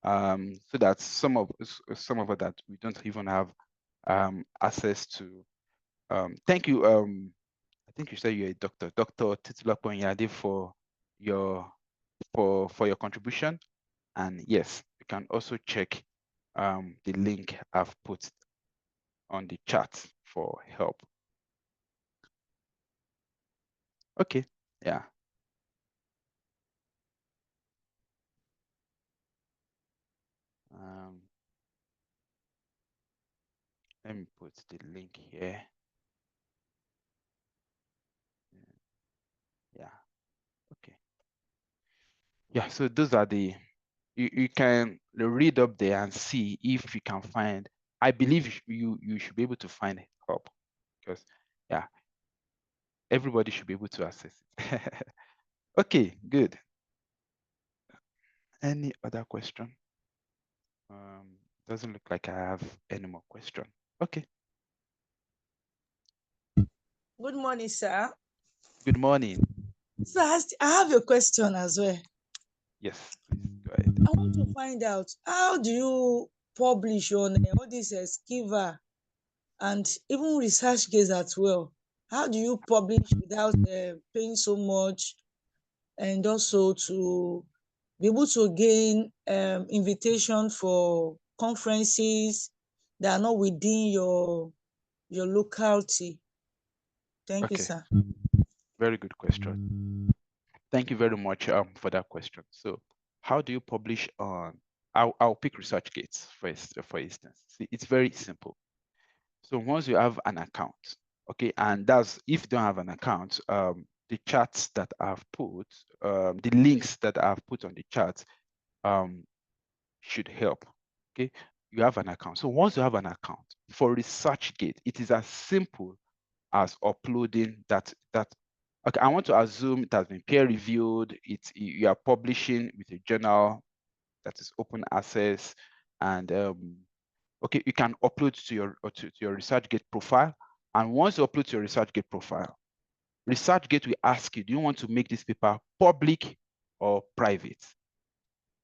[SPEAKER 2] so that some of us that we don't even have access to. Thank you. I think you said you're a doctor, Dr. Titulapo Nyade, for your contribution. And yes, you can also check the link I've put on the chat for help. Okay, yeah. Let me put the link here. Yeah, okay. Yeah, so those are you can read up there and see if you can find. I believe you should be able to find help, because yeah, everybody should be able to access it. Okay, good. Any other question? Doesn't look like I have any more question. Okay.
[SPEAKER 5] good morning, sir.
[SPEAKER 2] Good morning.
[SPEAKER 5] So I have a question as well.
[SPEAKER 2] Yes, please go ahead.
[SPEAKER 5] I want to find out, how do you publish on all these Skiva and even ResearchGate as well? How do you publish without paying so much, and also to be able to gain invitation for conferences that are not within your locality? Thank you,
[SPEAKER 2] Okay,
[SPEAKER 5] sir.
[SPEAKER 2] very good question. Thank you very much for that question. So how do you publish on, I'll pick ResearchGate for instance. See, it's very simple. So once you have an account, okay, and that's if you don't have an account, the charts that I've put, the links that I've put on the chat should help. Okay, you have an account. So once you have an account for ResearchGate, it is as simple as uploading that. Okay, I want to assume it has been peer reviewed. You are publishing with a journal that is open access, and okay, you can upload to your ResearchGate profile. And once you upload to your ResearchGate profile, ResearchGate will ask you, do you want to make this paper public or private?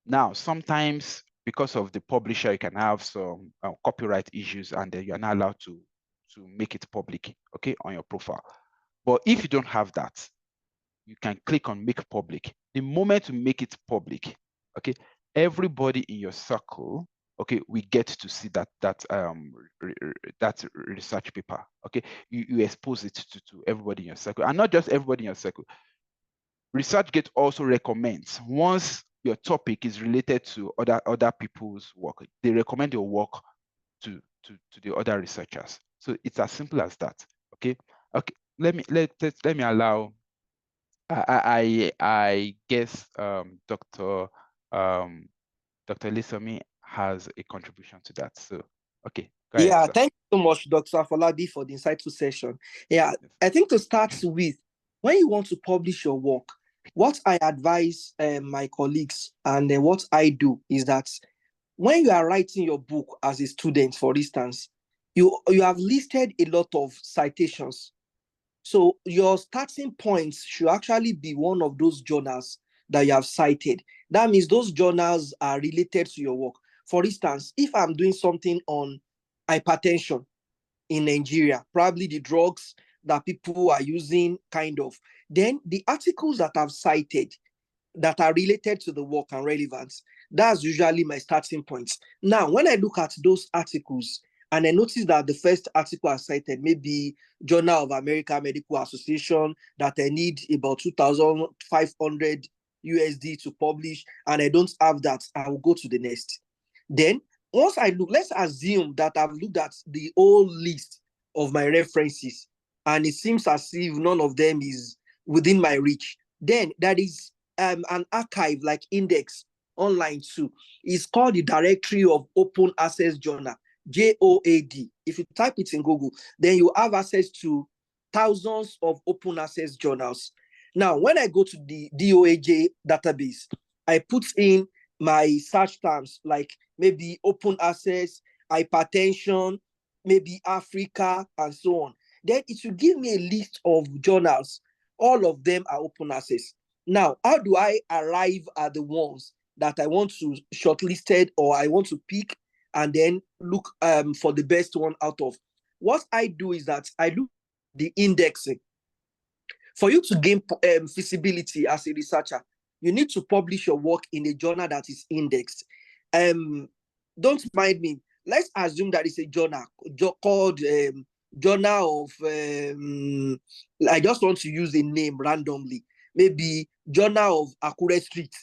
[SPEAKER 2] Now, sometimes because of the publisher, you can have some copyright issues, and then you're not allowed to to make it public, okay, on your profile. But if you don't have that, you can click on make public. The moment you make it public, okay, everybody in your circle, okay, we get to see that research paper, okay. You expose it to everybody in your circle, and not just everybody in your circle. ResearchGate also recommends, once your topic is related to other people's work, they recommend your work to the other researchers. So it's as simple as that. Okay. Okay. Let me allow. I guess Dr. Lisomi has a contribution to that. So okay. Go ahead,
[SPEAKER 6] Yeah,
[SPEAKER 2] sir.
[SPEAKER 6] thank you so much, Dr. Afolabi, for the insightful session. Yeah, I think to start with, when you want to publish your work, what I advise my colleagues and what I do is that when you are writing your book as a student, for instance, you have listed a lot of citations. So your starting points should actually be one of those journals that you have cited. That means those journals are related to your work. For instance, if I'm doing something on hypertension in Nigeria, probably the drugs that people are using, kind of, then the articles that I've cited that are related to the work and relevance, that's usually my starting points. Now, when I look at those articles and I notice that the first article I cited, maybe Journal of American Medical Association, that I need about 2,500 USD to publish, and I don't have that, I will go to the next. Then, once I look, let's assume that I've looked at the whole list of my references, and it seems as if none of them is within my reach. Then there is an archive like index online too. It's called the Directory of Open Access Journal, JOAD. If you type it in Google, then you have access to thousands of open access journals. Now, when I go to the DOAJ database, I put in my search terms like maybe open access, hypertension, maybe Africa, and so on. Then it will give me a list of journals. All of them are open access. Now, how do I arrive at the ones that I want to shortlisted or I want to pick and then look for the best one out of? What I do is that I look at the indexing. For you to gain visibility as a researcher, you need to publish your work in a journal that is indexed. Don't mind me. Let's assume that it's a journal called Journal of, I just want to use a name randomly, maybe Journal of Akure Street,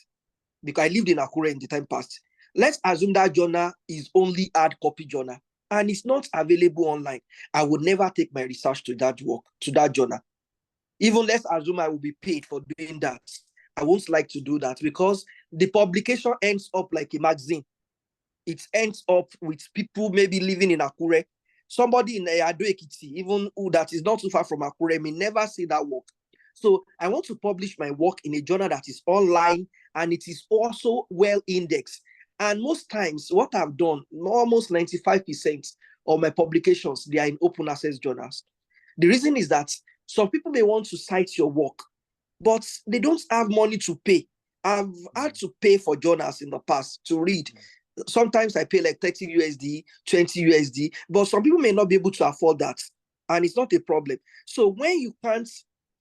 [SPEAKER 6] because I lived in Akure in the time past. Let's assume that journal is only hard copy journal and it's not available online. I would never take my research to that work, to that journal. Even let's assume I will be paid for doing that. I won't like to do that because the publication ends up like a magazine. It ends up with people maybe living in Akure. Somebody in Ado Ekiti, even who that is not too far from Akure, may never see that work. So I want to publish my work in a journal that is online and it is also well indexed. And most times, what I've done, almost 95% of my publications, they are in open access journals. The reason is that some people may want to cite your work, but they don't have money to pay. I've had to pay for journals in the past to read. Sometimes I pay like 30 USD, 20 USD, but some people may not be able to afford that. And it's not a problem. So when you can't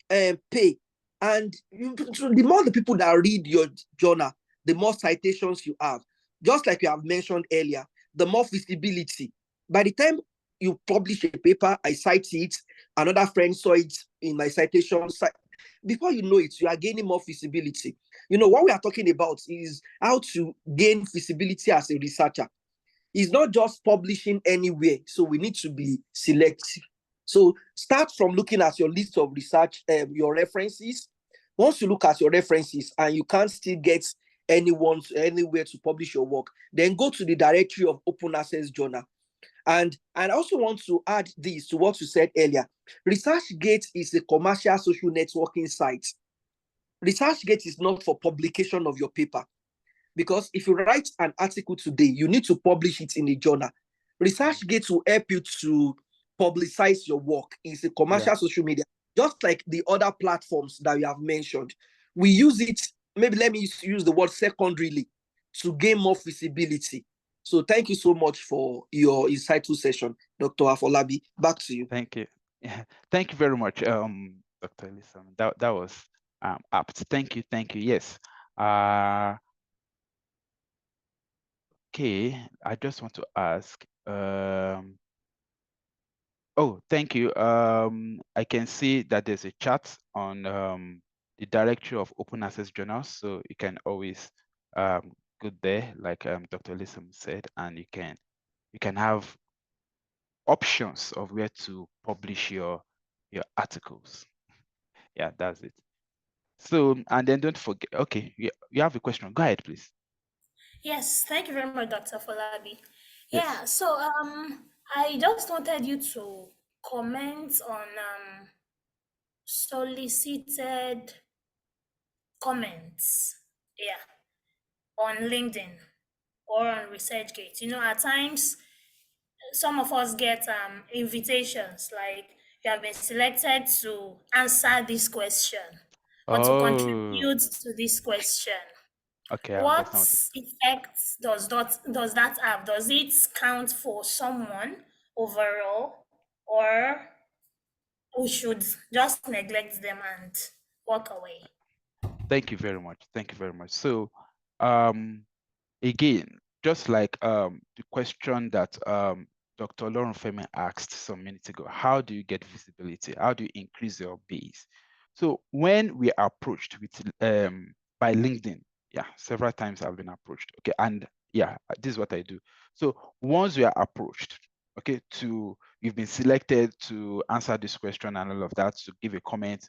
[SPEAKER 6] pay, and the more the people that read your journal, the more citations you have. Just like you have mentioned earlier, the more visibility. By the time you publish a paper, I cite it, another friend saw it in my citation. Before you know it, you are gaining more visibility. You know, what we are talking about is how to gain visibility as a researcher. It's not just publishing anywhere, so we need to be selective. So start from looking at your list of research, your references. Once you look at your references and you can't still get anywhere to publish your work, then go to the Directory of Open Access Journal. And I also want to add this to what you said earlier. ResearchGate is a commercial social networking site. ResearchGate is not for publication of your paper. Because if you write an article today, you need to publish it in a journal. ResearchGate will help you to publicize your work. It's a commercial social media, just like the other platforms that we have mentioned. We use it, maybe let me use the word secondarily, to gain more visibility. So thank you so much for your insightful session, Dr. Afolabi. Back to you.
[SPEAKER 2] Thank you. Yeah, thank you very much, Dr. Elisa. That was apt. Thank you. Yes. Okay. I just want to ask. Oh, thank you. I can see that there's a chat on the directory of open access journals, so you can always go there, like Dr. Elisa said, and you can have options of where to publish your articles. Yeah, that's it. So, and then don't forget, okay, you have a question. Go ahead, please.
[SPEAKER 1] Yes, thank you very much, Dr. Folabi. Yeah,
[SPEAKER 2] Yes.
[SPEAKER 1] so I just wanted you to comment on solicited comments. Yeah, on LinkedIn or on ResearchGate. You know, at times some of us get invitations like you have been selected to answer this question or to
[SPEAKER 2] Oh,
[SPEAKER 1] contribute to this question.
[SPEAKER 2] okay, I
[SPEAKER 1] What
[SPEAKER 2] understand what
[SPEAKER 1] effects does that have? Does it count for someone overall, or we should just neglect them and walk away?
[SPEAKER 2] Thank you very much. Thank you very much. So, again, just like the question that Dr. Lauren Femi asked some minutes ago, how do you get visibility? How do you increase your base? So when we are approached with by LinkedIn, yeah, several times I've been approached. Okay, and yeah, this is what I do. So once we are approached, okay, you've been selected to answer this question and all of that, to give a comment,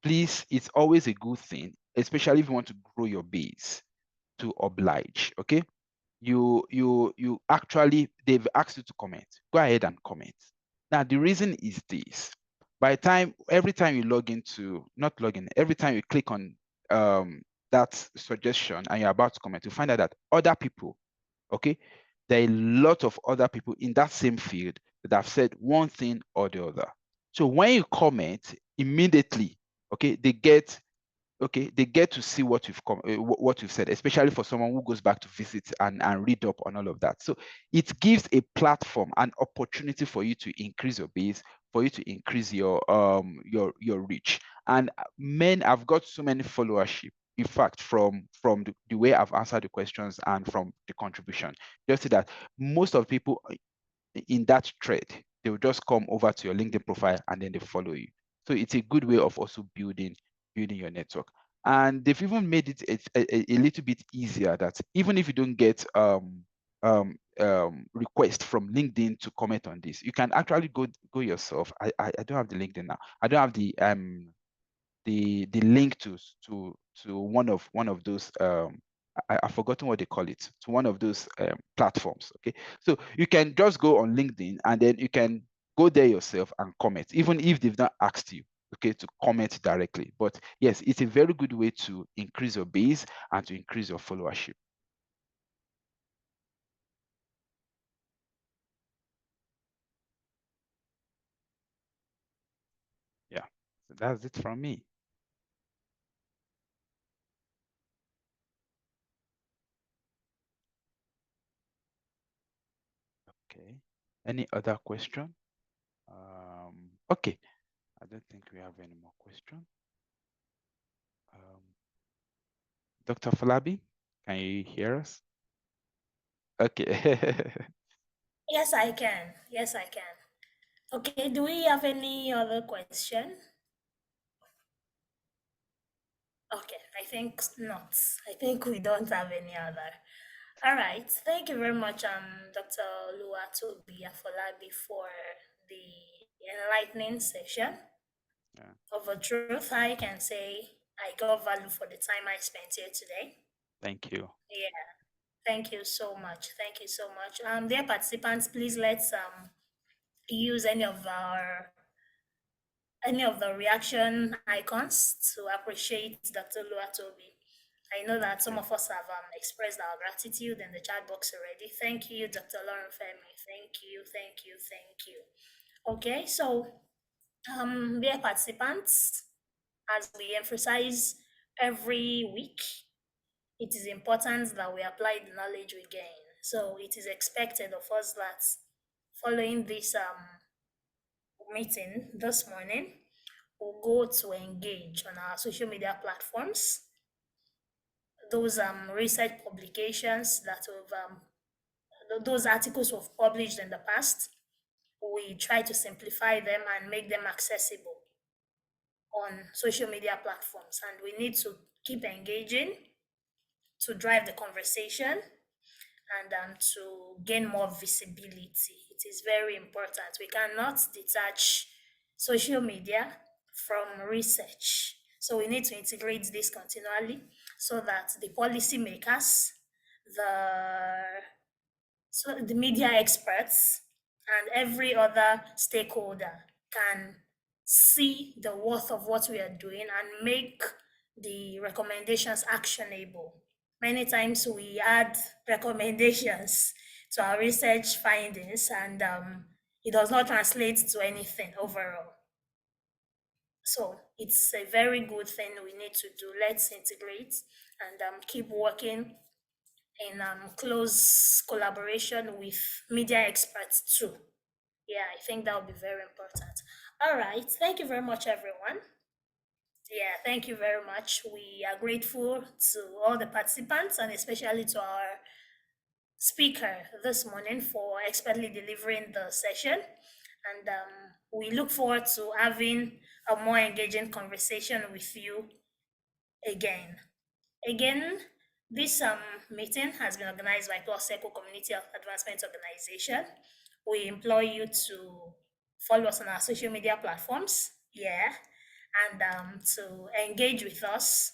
[SPEAKER 2] please, it's always a good thing, especially if you want to grow your base, to oblige. Okay, you actually, they've asked you to comment, go ahead and comment. Now the reason is this: every time you log into, not log in, every time you click on that suggestion and you're about to comment, you find out that other people, okay, there are a lot of other people in that same field that have said one thing or the other. So when you comment immediately, okay, they get to see what what you've said, especially for someone who goes back to visit and read up on all of that. So it gives a platform, an opportunity for you to increase your base, for you to increase your reach. And I've got so many followership, in fact, from the way I've answered the questions and from the contribution. Just see that most of the people in that thread, they will just come over to your LinkedIn profile and then they follow you. So it's a good way of also building your network. And they've even made it a little bit easier, that even if you don't get request from LinkedIn to comment on this, you can actually go yourself. I don't have the LinkedIn now. I don't have the link to one of those I've forgotten what they call it, to one of those platforms. Okay, so you can just go on LinkedIn and then you can go there yourself and comment, even if they've not asked you, okay, to comment directly. But yes, it's a very good way to increase your base and to increase your followership. Yeah, so that's it from me. Okay, any other question? Okay, I don't think we have any more questions. Dr. Falabi, can you hear us? Okay.
[SPEAKER 1] Yes, I can. Yes, I can. Okay, do we have any other question? Okay, I think not. I think we don't have any other. All right. Thank you very much, Dr. Luatobi Afolabi, for the enlightening session.
[SPEAKER 2] Yeah.
[SPEAKER 1] Of a truth, I can say I got value for the time I spent here today.
[SPEAKER 2] Thank you.
[SPEAKER 1] Yeah. Thank you so much. Thank you so much. Dear participants, please let's use any of the reaction icons to appreciate Dr. Luatobi. I know that some of us have expressed our gratitude in the chat box already. Thank you, Dr. Lauren Femi. Thank you, thank you, thank you. Okay, so dear participants, as we emphasize every week, it is important that we apply the knowledge we gain. So it is expected of us that following this meeting this morning, we'll go to engage on our social media platforms. Those research publications that we've those articles we've published in the past, we try to simplify them and make them accessible on social media platforms. And we need to keep engaging to drive the conversation and to gain more visibility. It is very important. We cannot detach social media from research. So we need to integrate this continually so that the policymakers, the media experts, and every other stakeholder can see the worth of what we are doing and make the recommendations actionable. Many times we add recommendations to our research findings and it does not translate to anything overall. So it's a very good thing we need to do. Let's integrate and keep working in close collaboration with media experts too. Yeah, I think that would be very important. All right, thank you very much, everyone. Yeah, thank you very much. We are grateful to all the participants and especially to our speaker this morning for expertly delivering the session. And we look forward to having a more engaging conversation with you again. Again, this meeting has been organized by Plus-CircleCommunityHealth Advancement Organization. We implore you to follow us on our social media platforms, and to engage with us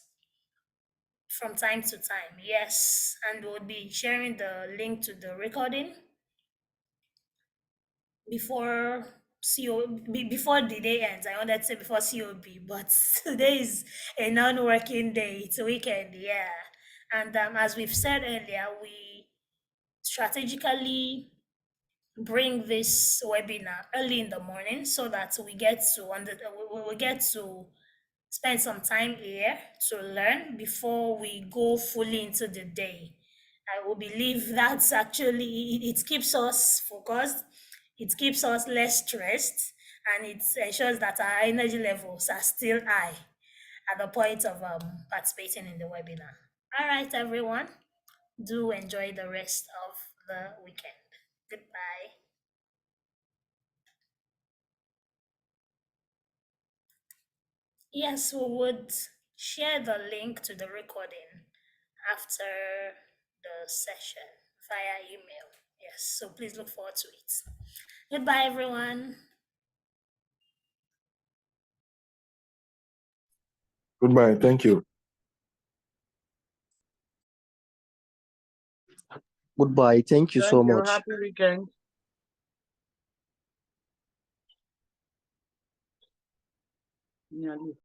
[SPEAKER 1] from time to time, yes. And we'll be sharing the link to the recording before before the day ends. I wanted to say before COB, but today is a non-working day. It's a weekend, yeah. And as we've said earlier, we strategically bring this webinar early in the morning so that we get to spend some time here to learn before we go fully into the day. I will believe that's actually, it keeps us focused, it keeps us less stressed, and it ensures that our energy levels are still high at the point of participating in the webinar. All right, everyone, do enjoy the rest of the weekend. Goodbye. Yes, we would share the link to the recording after the session via email. Yes, so please look forward to it. Goodbye, everyone.
[SPEAKER 7] Goodbye. Thank you.
[SPEAKER 6] Goodbye. Thank you so
[SPEAKER 4] Thank you.
[SPEAKER 6] much.
[SPEAKER 4] Happy weekend. Yeah.